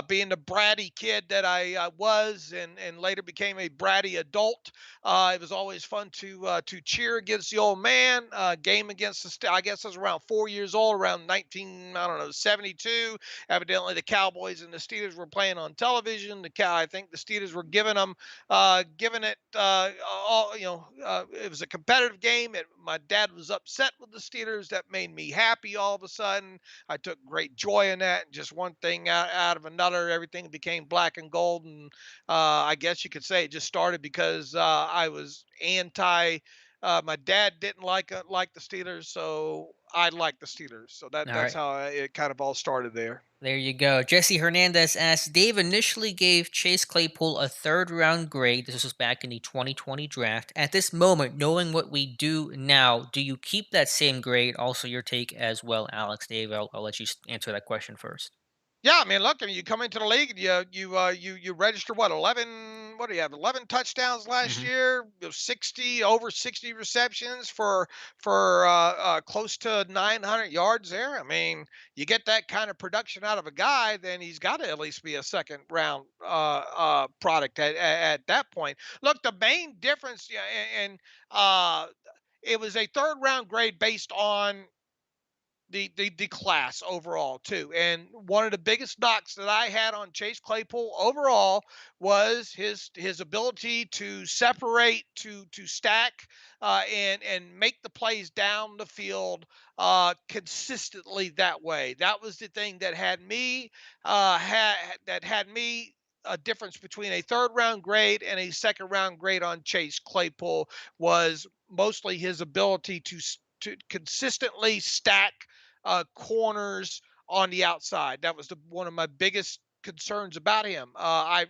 Being the bratty kid that I was, and later became a bratty adult, it was always fun to cheer against the old man. Game against I guess I was around 4 years old, around 19, I don't know, 72. Evidently, the Cowboys and the Steelers were playing on television. I think the Steelers were giving it all. It was a competitive game. My dad was upset with the Steelers. That made me happy all of a sudden. I took great joy in that, and just one thing out of another, everything became black and gold. And I guess you could say it just started because I was anti. My dad didn't like the Steelers, so I liked the Steelers. So All that's right. how it kind of all started there. There you go. Jesse Hernandez asks, Dave initially gave Chase Claypool a third round grade. This was back in the 2020 draft. At this moment, knowing what we do now, do you keep that same grade? Also, your take as well, Alex. Dave, I'll let you answer that question first. Yeah, I mean, look, I mean, you come into the league, and you register what, 11? What do you have? 11 touchdowns last Hmm. year, 60 over 60 receptions for close to 900 yards there. I mean, you get that kind of production out of a guy, then he's got to at least be a second round product at that point. Look, the main difference, yeah, and it was a third round grade based on the class overall too. And one of the biggest knocks that I had on Chase Claypool overall was his ability to separate, to stack, and make the plays down the field consistently that way. That was the thing that had me that had me a difference between a third round grade and a second round grade on Chase Claypool was mostly his ability to consistently stack corners on the outside. That was one of my biggest concerns about him. I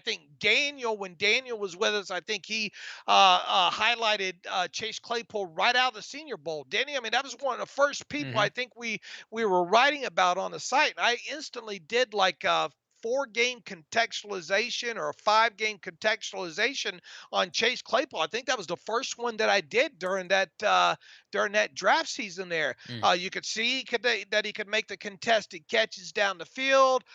think Daniel, when Daniel was with us, I think he highlighted Chase Claypool right out of the Senior Bowl. Didn't he? I mean, that was one of the first people I Hmm. think we were writing about on the site. And I instantly did like a 4 game contextualization or a 5 game contextualization on Chase Claypool. I think that was the first one that I did during that draft season there. Mm. You could see that he could make the contested catches down the field.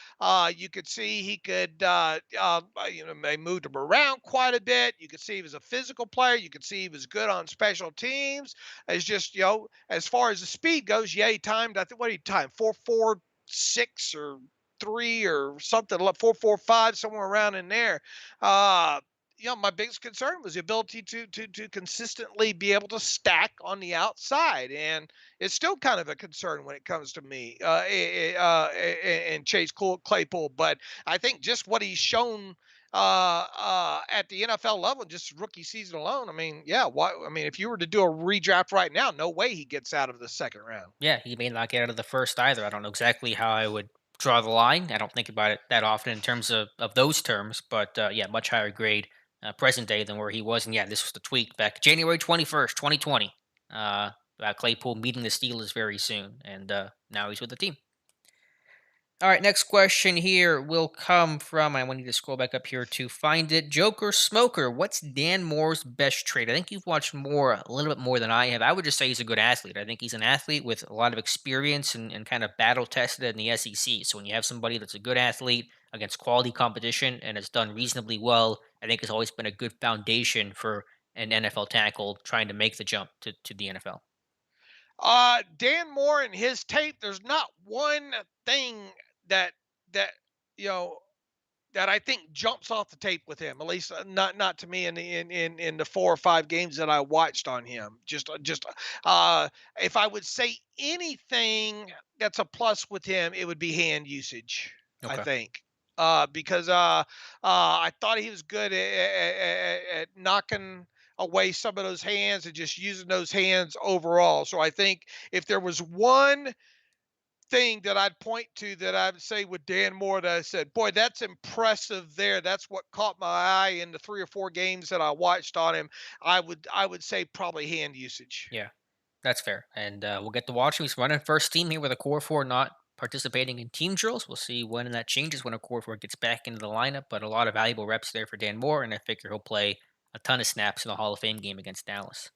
You could see he could, they moved him around quite a bit. You could see he was a physical player. You could see he was good on special teams. It's just, as far as the speed goes, yeah, he timed, I think, what he timed? 4.46 or three or something, 4.45, somewhere around in there. Uh, my biggest concern was the ability to consistently be able to stack on the outside, and it's still kind of a concern when it comes to me and Chase Claypool. But I think just what he's shown at the NFL level, just rookie season alone. I mean, yeah. Why? I mean, if you were to do a redraft right now, no way he gets out of the second round. Yeah, he may not get out of the first either. I don't know exactly how I would draw the line. I don't think about it that often in terms of those terms, but yeah, much higher grade present day than where he was. And yeah, this was the tweak back January 21st, 2020. About Claypool meeting the Steelers very soon, and now he's with the team. All right, next question here will come from, I need to scroll back up here to find it. Joker Smoker, what's Dan Moore's best trait? I think you've watched more, a little bit more than I have. I would just say he's a good athlete. I think he's an athlete with a lot of experience and kind of battle tested in the SEC. So when you have somebody that's a good athlete against quality competition and has done reasonably well, I think has always been a good foundation for an NFL tackle trying to make the jump to the NFL. Dan Moore and his tape, there's not one thing that that you know that I think jumps off the tape with him. At least not to me in the 4 or 5 games that I watched on him. Uh, if I would say anything that's a plus with him, it would be hand usage. I Okay. think. Because I thought he was good at knocking away some of those hands and just using those hands overall. So I think if there was one thing that I'd point to that I would say with Dan Moore that I said, boy, that's impressive there. That's what caught my eye in the 3 or 4 games that I watched on him. I would say probably hand usage. Yeah. That's fair. And we'll get to watch him. He's running first team here with a core four not participating in team drills. We'll see when that changes when a core four gets back into the lineup. But a lot of valuable reps there for Dan Moore, and I figure he'll play a ton of snaps in the Hall of Fame game against Dallas.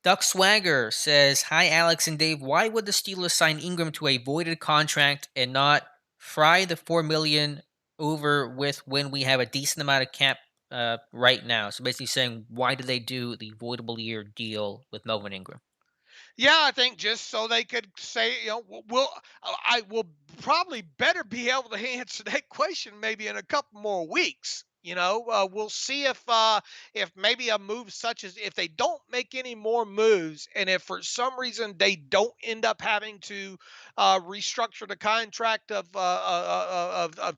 Duck Swagger says, "Hi Alex and Dave. Why would the Steelers sign Ingram to a voided contract and not fry the 4 million over with when we have a decent amount of cap right now?" So basically saying, why did they do the voidable year deal with Melvin Ingram? Yeah, I think just so they could say, I will probably better be able to answer that question maybe in a couple more weeks. We'll see if maybe a move such as if they don't make any more moves, and if for some reason they don't end up having to restructure the contract of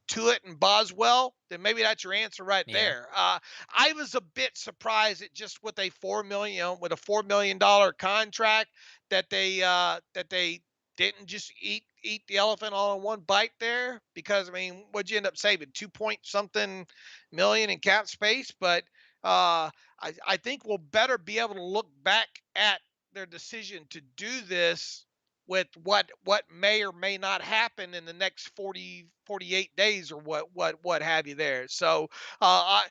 Tuitt and Boswell, then maybe that's your answer right Yeah. there. I was a bit surprised at just with a 4 million, with a $4 million contract that they didn't just eat the elephant all in one bite there, because I mean, what'd you end up saving? 2 point something million in cap space. But I think we'll better be able to look back at their decision to do this with what may or may not happen in the next 40 48 days, or what have you there. So I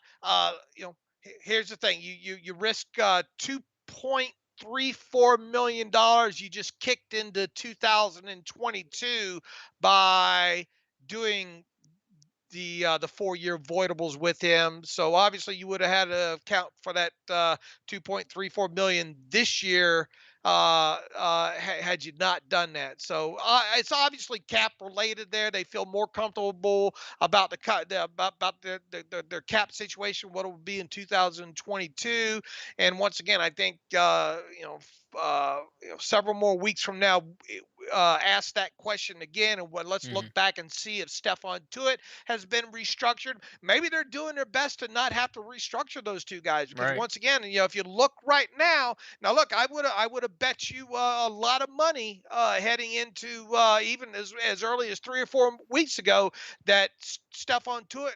here's the thing: you risk 2.34 million dollars you just kicked into 2022 by doing the 4 year voidables with him. So obviously you would have had to account for that 2.34 million this year had you not done that. So it's obviously cap related there. They feel more comfortable about about their cap situation, what it will be in 2022. And once again, I think several more weeks from now, ask that question again, and let's look Hmm. back and see if Stephon Tuitt has been restructured. Maybe they're doing their best to not have to restructure those two guys, because Right. once again, if you look right now, look, I would have bet you a lot of money heading into even as early as 3 or 4 weeks ago that Stephon Tuitt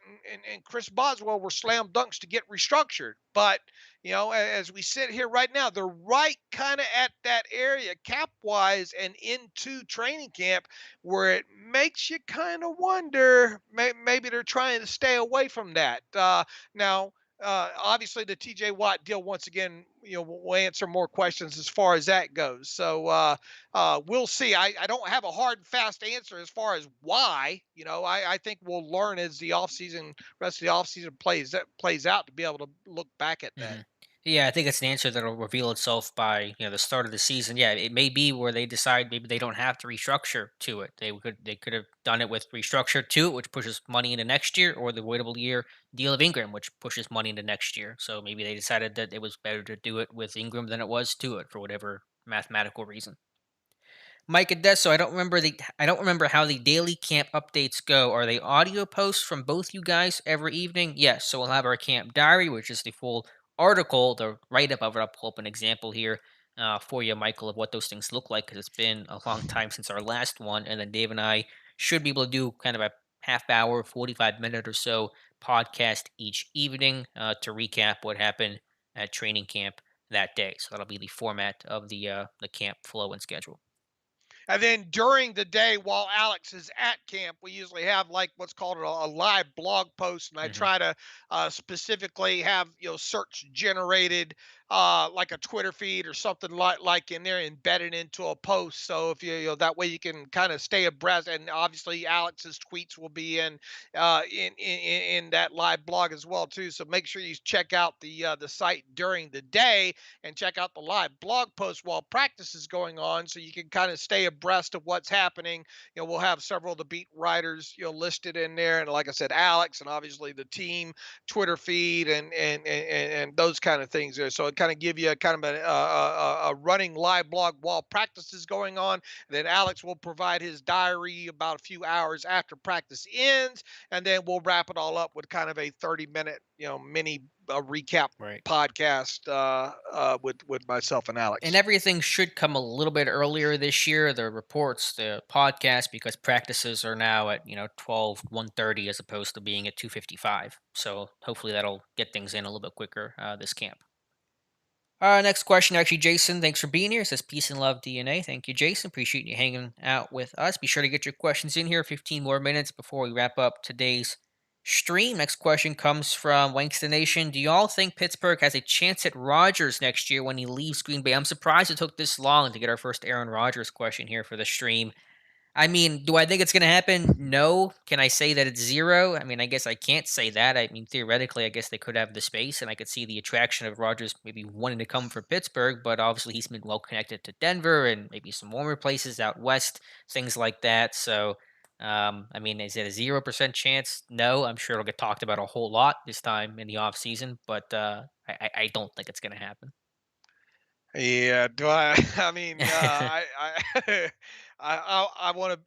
and Chris Boswell were slam dunks to get restructured. But as we sit here right now, they're right kind of at that area cap wise and into training camp where it makes you kind of wonder, maybe they're trying to stay away from that. Now, obviously, the TJ Watt deal, once again, will answer more questions as far as that goes. So we'll see. I don't have a hard and fast answer as far as why. I think we'll learn as the offseason, rest of the offseason plays out, to be able to look back at that. Hmm. Yeah, I think it's an answer that'll reveal itself by the start of the season. Yeah, it may be where they decide maybe they don't have to restructure to it. They could have done it with restructure to it, which pushes money into next year, or the waivable year deal of Ingram, which pushes money into next year. So maybe they decided that it was better to do it with Ingram than it was to it for whatever mathematical reason. Mike Adesso, I don't remember how the daily camp updates go. Are they audio posts from both you guys every evening? Yes. So we'll have our camp diary, which is the full article, the write up of it. I'll pull up an example here for you, Michael, of what those things look like, because it's been a long time since our last one. And then Dave and I should be able to do kind of a half hour, 45-minute or so podcast each evening to recap what happened at training camp that day. So that'll be the format of the camp flow and schedule. And then during the day, while Alex is at camp, we usually have like what's called a live blog post, and I Hmm. try to specifically have search generated like a Twitter feed or something like in there, embedded into a post. So if that way you can kind of stay abreast, and obviously Alex's tweets will be in that live blog as well too. So make sure you check out the site during the day and check out the live blog post while practice is going on, so you can kind of stay abreast of what's happening. We'll have several of the beat writers listed in there, and like I said, Alex, and obviously the team Twitter feed and those kind of things there. So it kind of give you a kind of a running live blog while practice is going on. And then Alex will provide his diary about a few hours after practice ends, and then we'll wrap it all up with kind of a 30-minute mini recap Right. podcast with myself and And Alex. everything should come a little bit earlier this year. The reports, the podcast, because practices are now at 12:1:30 as opposed to being at 2:55. So hopefully that'll get things in a little bit quicker this camp. Next question, actually, Jason. Thanks for being here. It says peace and love DNA. Thank you, Jason. Appreciate you hanging out with us. Be sure to get your questions in here. 15 more minutes before we wrap up today's stream. Next question comes from Wanksta Nation. Do y'all think Pittsburgh has a chance at Rodgers next year when he leaves Green Bay? I'm surprised it took this long to get our first Aaron Rodgers question here for the stream. I mean, do I think it's going to happen? No. Can I say that it's zero? I mean, I guess I can't say that. I mean, theoretically, I guess they could have the space, and I could see the attraction of Rodgers maybe wanting to come for Pittsburgh, but obviously he's been well connected to Denver and maybe some warmer places out west, things like that. So, I mean, is it a 0% chance? No. I'm sure it'll get talked about a whole lot this time in the offseason, but I don't think it's going to happen. Yeah, do I? I mean, I want to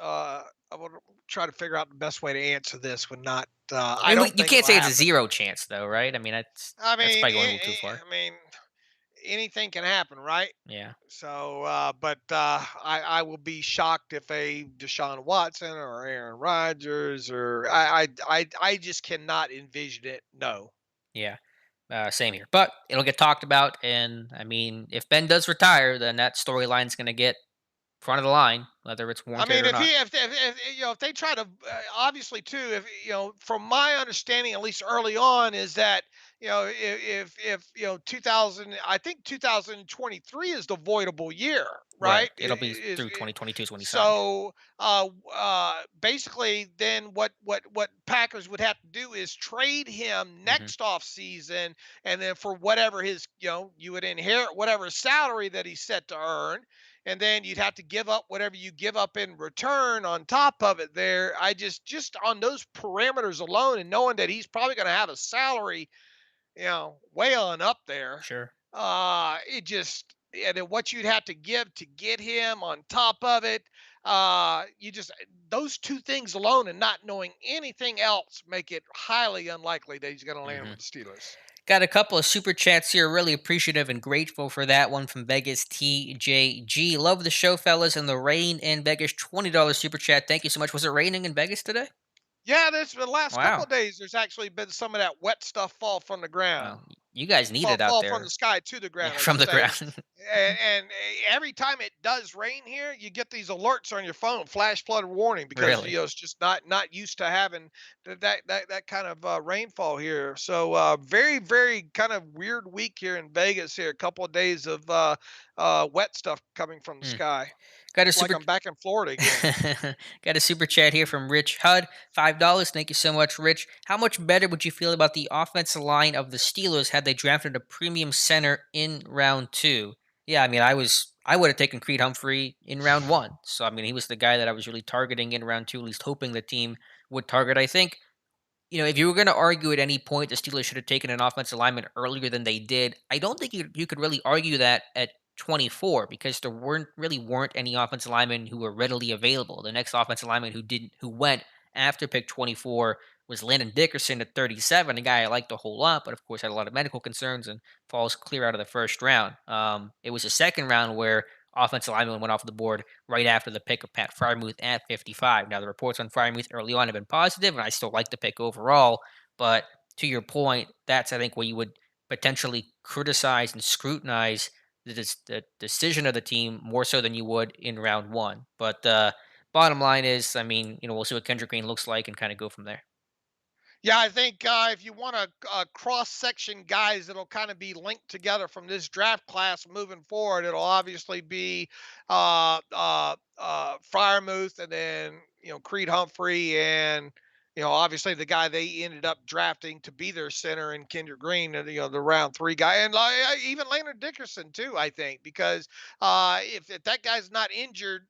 I want to try to figure out the best way to answer this when not. I I mean, don't you think can't it'll say it's a happen. zero chance, though, right? I mean, I that's mean, probably going a little too far. I mean, anything can happen, right? Yeah. So, but I will be shocked if a Deshaun Watson or Aaron Rodgers or I just cannot envision it. No. Yeah. Same here. But it'll get talked about, and I mean, if Ben does retire, then that storyline's going to get front of the line, whether it's I warranted mean, or not. if they try to obviously too, if from my understanding, at least early on, is that if 2000, I think 2023 is the voidable year, Right. right? It'll be through 2022 is when he signs. So basically, then what Packers would have to do is trade him Hmm. next off season, and then for whatever his you would inherit whatever salary that he's set to earn, and then you'd have to give up whatever you give up in return on top of it there. I just on those parameters alone, and knowing that he's probably going to have a salary way on up there, Sure. it just and then what you'd have to give to get him on top of it. You just those two things alone, and not knowing anything else, make it highly unlikely that he's going to land Hmm. with the Steelers. Got a couple of super chats here. Really appreciative and grateful for that one from Vegas TJG. Love the show, fellas, and the rain in Vegas $20 super chat. Thank you so much. Was it raining in Vegas today? Yeah, this the last couple Wow. of days. There's actually been some of that wet stuff fall from the ground. Well, you guys need it out Fall from the there. sky to the Yeah, ground, I from should the say. ground. And every time it does rain here, you get these alerts on your phone, flash flood warning, because Really. it's just not used to having that kind of rainfall here. So very kind of weird week here in Vegas. Here, a couple of days of wet stuff coming from the Hmm. sky. Got a It's like super I'm back in Florida again. Got a super chat here from Rich Hud, $5. Thank you so much, Rich. How much better would you feel about the offensive line of the Steelers had they drafted a premium center in round two? Yeah, I mean, I would have taken Creed Humphrey in round one. So I mean, he was the guy that I was really targeting in round two, at least hoping the team would target. I think if you were going to argue at any point the Steelers should have taken an offensive lineman earlier than they did, I don't think you could really argue that at 24 because there weren't any offensive linemen who were readily available. The next offensive lineman who went after pick 24 was Landon Dickerson at 37, a guy I liked a whole lot, but of course had a lot of medical concerns and falls clear out of the first round. It was the second round where offensive lineman went off the board right after the pick of Pat Fryermuth at 55. Now, the reports on Fryermuth early on have been positive, and I still like the pick overall. But to your point, that's, I think, where you would potentially criticize and scrutinize the decision of the team more so than you would in round one. But bottom line is, I mean, we'll see what Kendrick Green looks like and kind of go from there. Yeah, I think if you want to cross section guys that'll kind of be linked together from this draft class moving forward, it'll obviously be Fryermuth, and then Creed Humphrey, and obviously the guy they ended up drafting to be their center and Kendrick Green, and the round three guy, and even Leonard Dickerson too. I think because if that guy's not injured,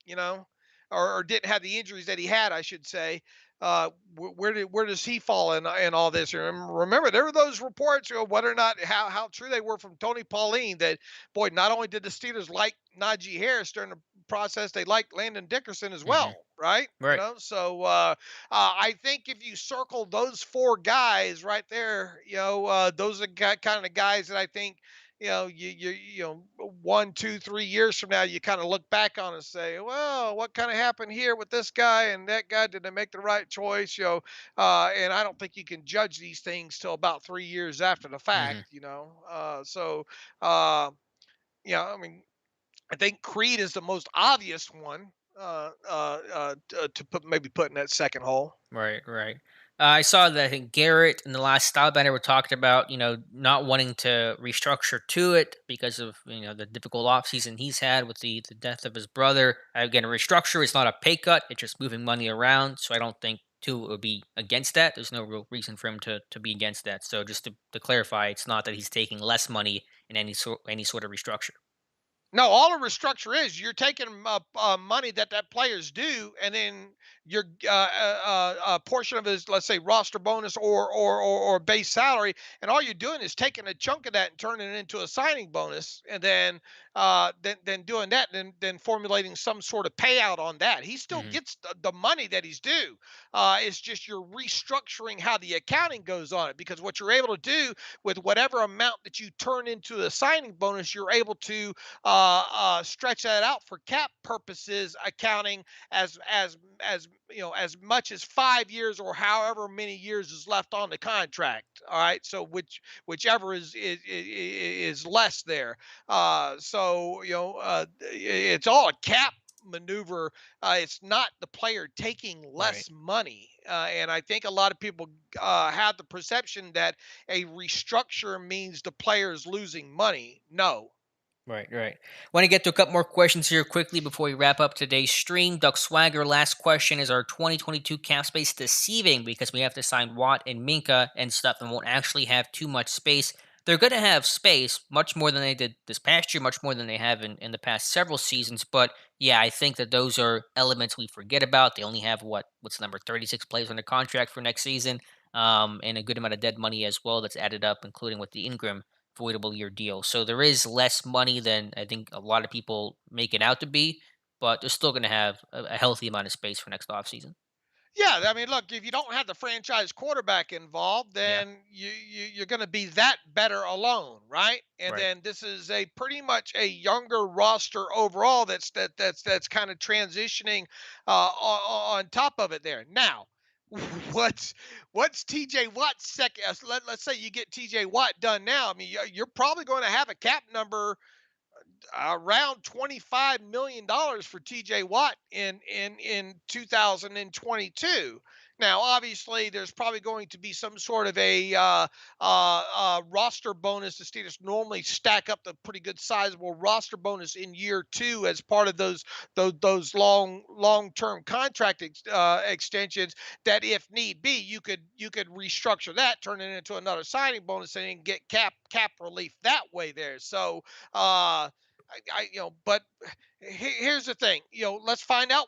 you know, or didn't have the injuries that he had, I should say. Where does he fall in all this? Remember, there were those reports, whether or not how true they were from Tony Pauline, that boy, not only did the Steelers like Najee Harris during the process, they liked Landon Dickerson as Hmm. well, right? Right. So I think if you circle those four guys right there, those are kind of guys that I think you 1, 2, 3 years from now, you kind of look back on and say, well, what kind of happened here with this guy and that guy? Did they make the right choice? And I don't think you can judge these things till about 3 years after the fact. Hmm. So uh, I mean, I think Creed is the most obvious one to put in that second hole. Right, right. I saw that I think Garrett and the last style banner were talking about, not wanting to restructure to it because of, the difficult offseason he's had with the death of his brother. Again, a restructure is not a pay cut, it's just moving money around. So I don't think Tua would be against that. There's no real reason for him to be against that. So just to clarify, it's not that he's taking less money in any sort of restructure. No, all a restructure is you're taking money that player's due, and then your a portion of his, let's say, roster bonus or base salary, and all you're doing is taking a chunk of that and turning it into a signing bonus, and then doing that, and then formulating some sort of payout on that. He still Hmm. gets the money that he's due. It's just you're restructuring how the accounting goes on it, because what you're able to do with whatever amount that you turn into a signing bonus, you're able to stretch that out for cap purposes, accounting as much as 5 years or however many years is left on the contract. All right, so whichever is less there. It's all a cap maneuver. It's not the player taking Right. less money. And I think a lot of people have the perception that a restructure means the player is losing money. No. Right, right. Want to get to a couple more questions here quickly before we wrap up today's stream. Duck Swagger, last question: is our 2022 cap space deceiving because we have to sign Watt and Minka and stuff and won't actually have too much space? They're going to have space, much more than they did this past year, much more than they have in the past several seasons. But yeah, I think that those are elements we forget about. They only have what's the number, 36 players under contract for next season, and a good amount of dead money as well that's added up, including with the Ingram voidable year deal. So there is less money than I think a lot of people make it out to be, but they're still going to have a healthy amount of space for next offseason. Yeah, I mean, look, if you don't have the franchise quarterback involved, Yeah, then you're going to be that better alone, right? And right. then this is a pretty much a younger roster overall that's kind of transitioning on top of it there. Now, what's TJ Watt's second? Let's say you get TJ Watt done now. I mean, you're probably going to have a cap number around $25 million for TJ Watt in 2022. Now, obviously, there's probably going to be some sort of a roster bonus. The Steelers normally stack up the pretty good sizable roster bonus in year two as part of those long term contract extensions. That, if need be, you could restructure that, turn it into another signing bonus, and get cap relief that way there. So. But here's the thing. Let's find out.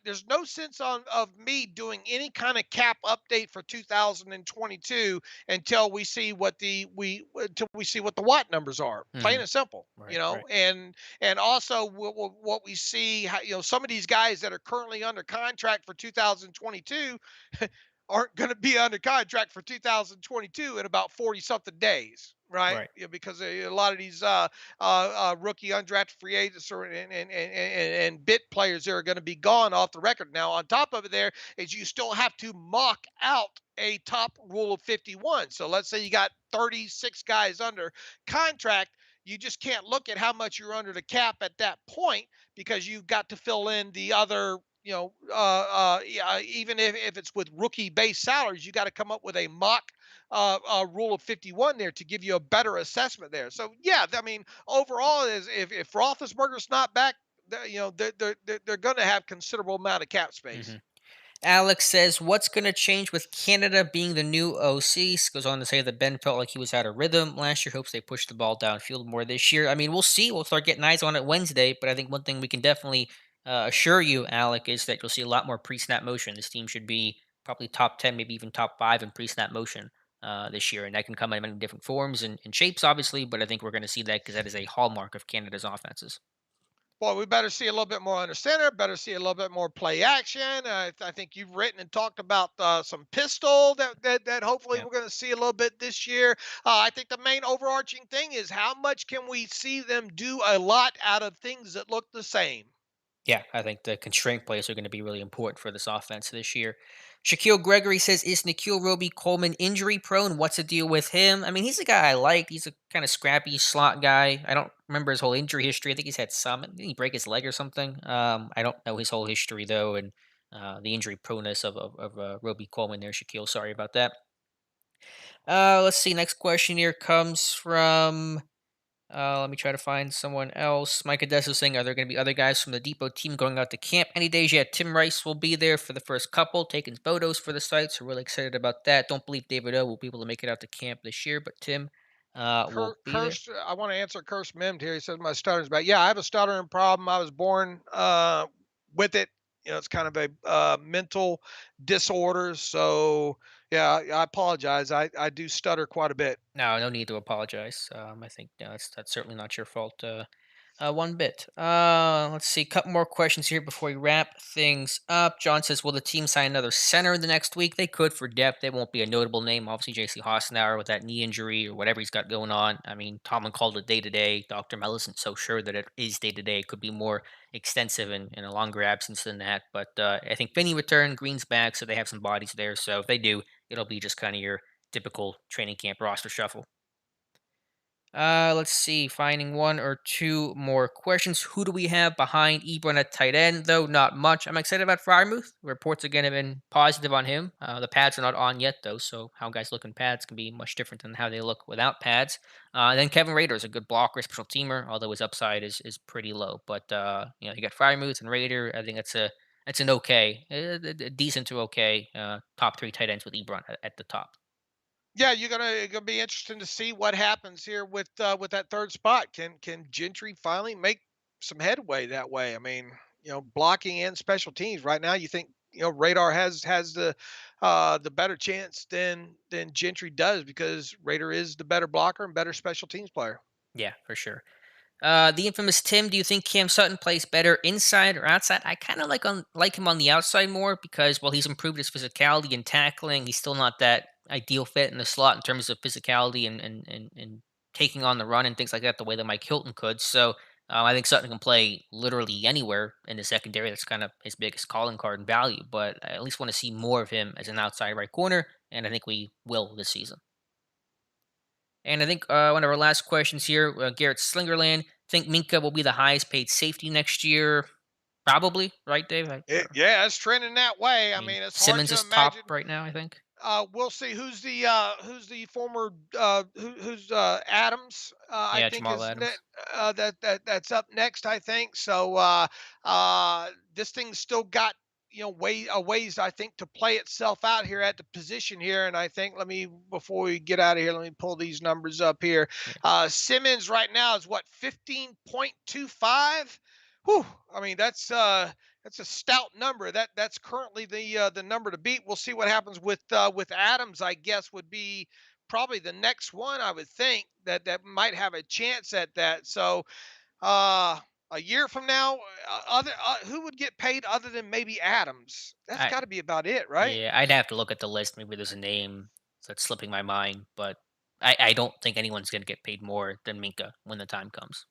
There's no sense of me doing any kind of cap update for 2022 until we see what the Watt numbers are. Plain Hmm. and simple. Right, right, And also what we see. Some of these guys that are currently under contract for 2022 aren't going to be under contract for 2022 in about 40 something days, right? right. Because a lot of these rookie undrafted free agents and bit players that are going to be gone off the record. Now, on top of it, there is you still have to mock out a top rule of 51. So let's say you got 36 guys under contract. You just can't look at how much you're under the cap at that point because you've got to fill in the other yeah, even if it's with rookie base salaries, you got to come up with a mock rule of 51 there to give you a better assessment there. So yeah, I mean, overall, is if Roethlisberger's not back, they're going to have considerable amount of cap Hmm. space. Alex says, "What's going to change with Canada being the new OC?" Goes on to say that Ben felt like he was out of rhythm last year. Hopes they push the ball downfield more this year. I mean, we'll see. We'll start getting eyes on it Wednesday. But I think one thing we can definitely assure you, Alec, is that you'll see a lot more pre-snap motion. This team should be probably top 10, maybe even top 5 in pre-snap motion this year, and that can come in many different forms and shapes, obviously. But I think we're going to see that because that is a hallmark of Canada's offenses. Well, we better see a little bit more under center. Better see a little bit more play action. I think you've written and talked about some pistol that hopefully Yeah. we're going to see a little bit this year. I think the main overarching thing is how much can we see them do a lot out of things that look the same. Yeah, I think the constraint plays are going to be really important for this offense this year. Shaquille Gregory says, "Is Nikhil Roby Coleman injury prone? What's the deal with him?" I mean, he's a guy I like. He's a kind of scrappy slot guy. I don't remember his whole injury history. I think he's had some. Did he break his leg or something? I don't know his whole history, though, and the injury proneness of Roby Coleman there, Shaquille. Sorry about that. Let's see. Next question here comes from let me try to find someone else. Mike Odessa saying, "Are there going to be other guys from the Depot team going out to camp any days yet?" Tim Rice will be there for the first couple, taking photos for the sites. We're really excited about that. Don't believe David O will be able to make it out to camp this year, but Tim will be there. I want to answer Curse Mimed here. He says my stutter's back. Yeah, I have a stuttering problem. I was born with it. It's kind of a mental disorder. So yeah, I apologize. I do stutter quite a bit. No, no need to apologize. I think no, that's certainly not your fault. One bit. Let's see. A couple more questions here before we wrap things up. John says, "Will the team sign another center in the next week?" They could for depth. It won't be a notable name. Obviously, J.C. Hassenauer with that knee injury or whatever he's got going on. I mean, Tomlin called it day to day. Dr. Mel isn't so sure that it is day to day. It could be more extensive and a longer absence than that. But I think Finney returned, Green's back, so they have some bodies there. So if they do, it'll be just kind of your typical training camp roster shuffle. Let's see. Finding one or two more questions. Who do we have behind Ebron at tight end? Though not much. I'm excited about Fryermuth. Reports again have been positive on him. The pads are not on yet though, so how guys look in pads can be much different than how they look without pads. Then Kevin Rader is a good blocker, special teamer, although his upside is pretty low. But you got Fryermuth and Rader. I think that's an okay, a decent to okay top three tight ends with Ebron at the top. Yeah, you're gonna be interesting to see what happens here with that third spot. Can Gentry finally make some headway that way? I mean, blocking and special teams right now. You think Radar has the better chance than Gentry does because Radar is the better blocker and better special teams player. Yeah, for sure. The infamous Tim, do you think Cam Sutton plays better inside or outside? I kind of like him on the outside more because while he's improved his physicality and tackling, he's still not that ideal fit in the slot in terms of physicality and taking on the run and things like that the way that Mike Hilton could. So I think Sutton can play literally anywhere in the secondary. That's kind of his biggest calling card and value. But I at least want to see more of him as an outside right corner, and I think we will this season. And I think one of our last questions here, Garrett Slingerland, think Minka will be the highest paid safety next year. Probably, right, Dave? Yeah, it's trending that way. I I mean, mean, it's hard Simmons to is top imagine. right now, I think. We'll see who's the former who's Adams. I Yeah, think Jamal is Adams. that's up next. I think so. This thing's still got a ways I think to play itself out here at the position here. And I think let me before we get out of here, let me pull these numbers up here. Yeah. Simmons right now is what 15.25. Whew, I mean that's a stout number. That's currently the number to beat. We'll see what happens with Adams. I guess would be probably the next one. I would think that might have a chance at that. So uh, a year from now, other who would get paid other than maybe Adams? That's I got to be about it, right? yeah, I'd have to look at the list. Maybe there's a name that's slipping my mind, but I don't think anyone's gonna get paid more than Minka when the time comes.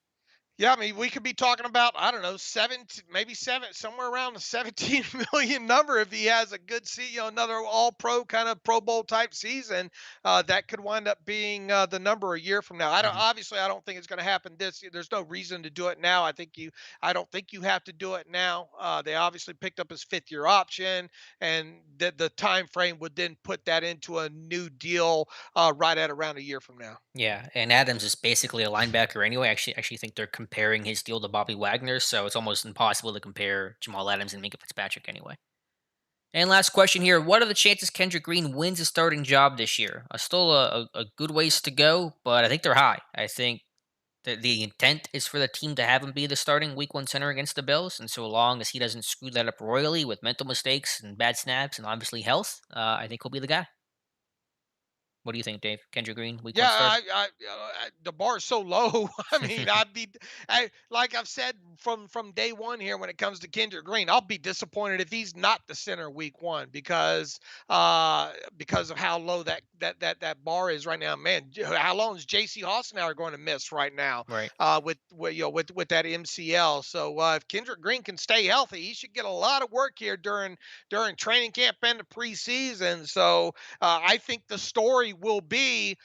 Yeah, I mean, we could be talking about I don't know maybe seven, somewhere around the 17 million number if he has a good another All Pro kind of Pro Bowl type season. That could wind up being the number a year from now. Hmm. I don't think it's going to happen this year. There's no reason to do it now. I don't think you have to do it now. They obviously picked up his 5th year option, and the time frame would then put that into a new deal right at around a year from now. Yeah, and Adams is basically a linebacker anyway. Actually think they're comparing his deal to Bobby Wagner, so it's almost impossible to compare Jamal Adams and Minka Fitzpatrick anyway. And last question here: what are the chances Kendrick Green wins a starting job this year? Still a good ways to go, but I think they're high. I think that the intent is for the team to have him be the starting Week 1 center against the Bills, and so long as he doesn't screw that up royally with mental mistakes and bad snaps and obviously health, I think he'll be the guy. What do you think, Dave? Kendrick Green, Week Yeah, 1 start? the bar is so low. I mean, like I've said from day one here when it comes to Kendrick Green, I'll be disappointed if he's not the center week one because of how low that bar is right now. Man, how long is J.C. Hassenauer going to miss right now Right. with that MCL? So if Kendrick Green can stay healthy, he should get a lot of work here during training camp and the preseason. So I think the story will be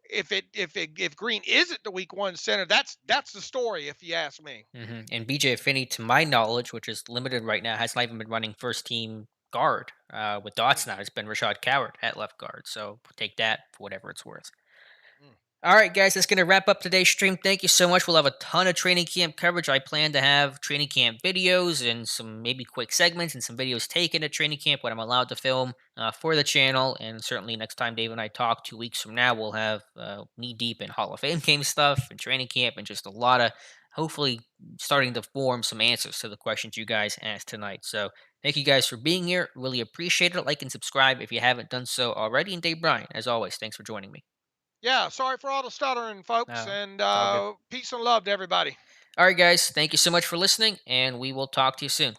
if Green isn't the week one center, that's the story if you ask me. And BJ Finney, to my knowledge, which is limited right now, has not even been running first team guard with Mm, Dotson now. It's been Rashad Coward at left guard. So take that for whatever it's worth. mm. All right, guys, that's going to wrap up today's stream. Thank you so much. We'll have a ton of training camp coverage. I plan to have training camp videos and some maybe quick segments and some videos taken at training camp, what I'm allowed to film for the channel. And certainly next time Dave and I talk 2 weeks from now, we'll have knee deep in Hall of Fame game stuff and training camp and just a lot of hopefully starting to form some answers to the questions you guys asked tonight. So thank you guys for being here. Really appreciate it. Like and subscribe if you haven't done so already. And Dave Bryan, as always, thanks for joining me. Yeah, sorry for all the stuttering, folks, and It's all good. peace and love to everybody. All right, guys. Thank you so much for listening, and we will talk to you soon.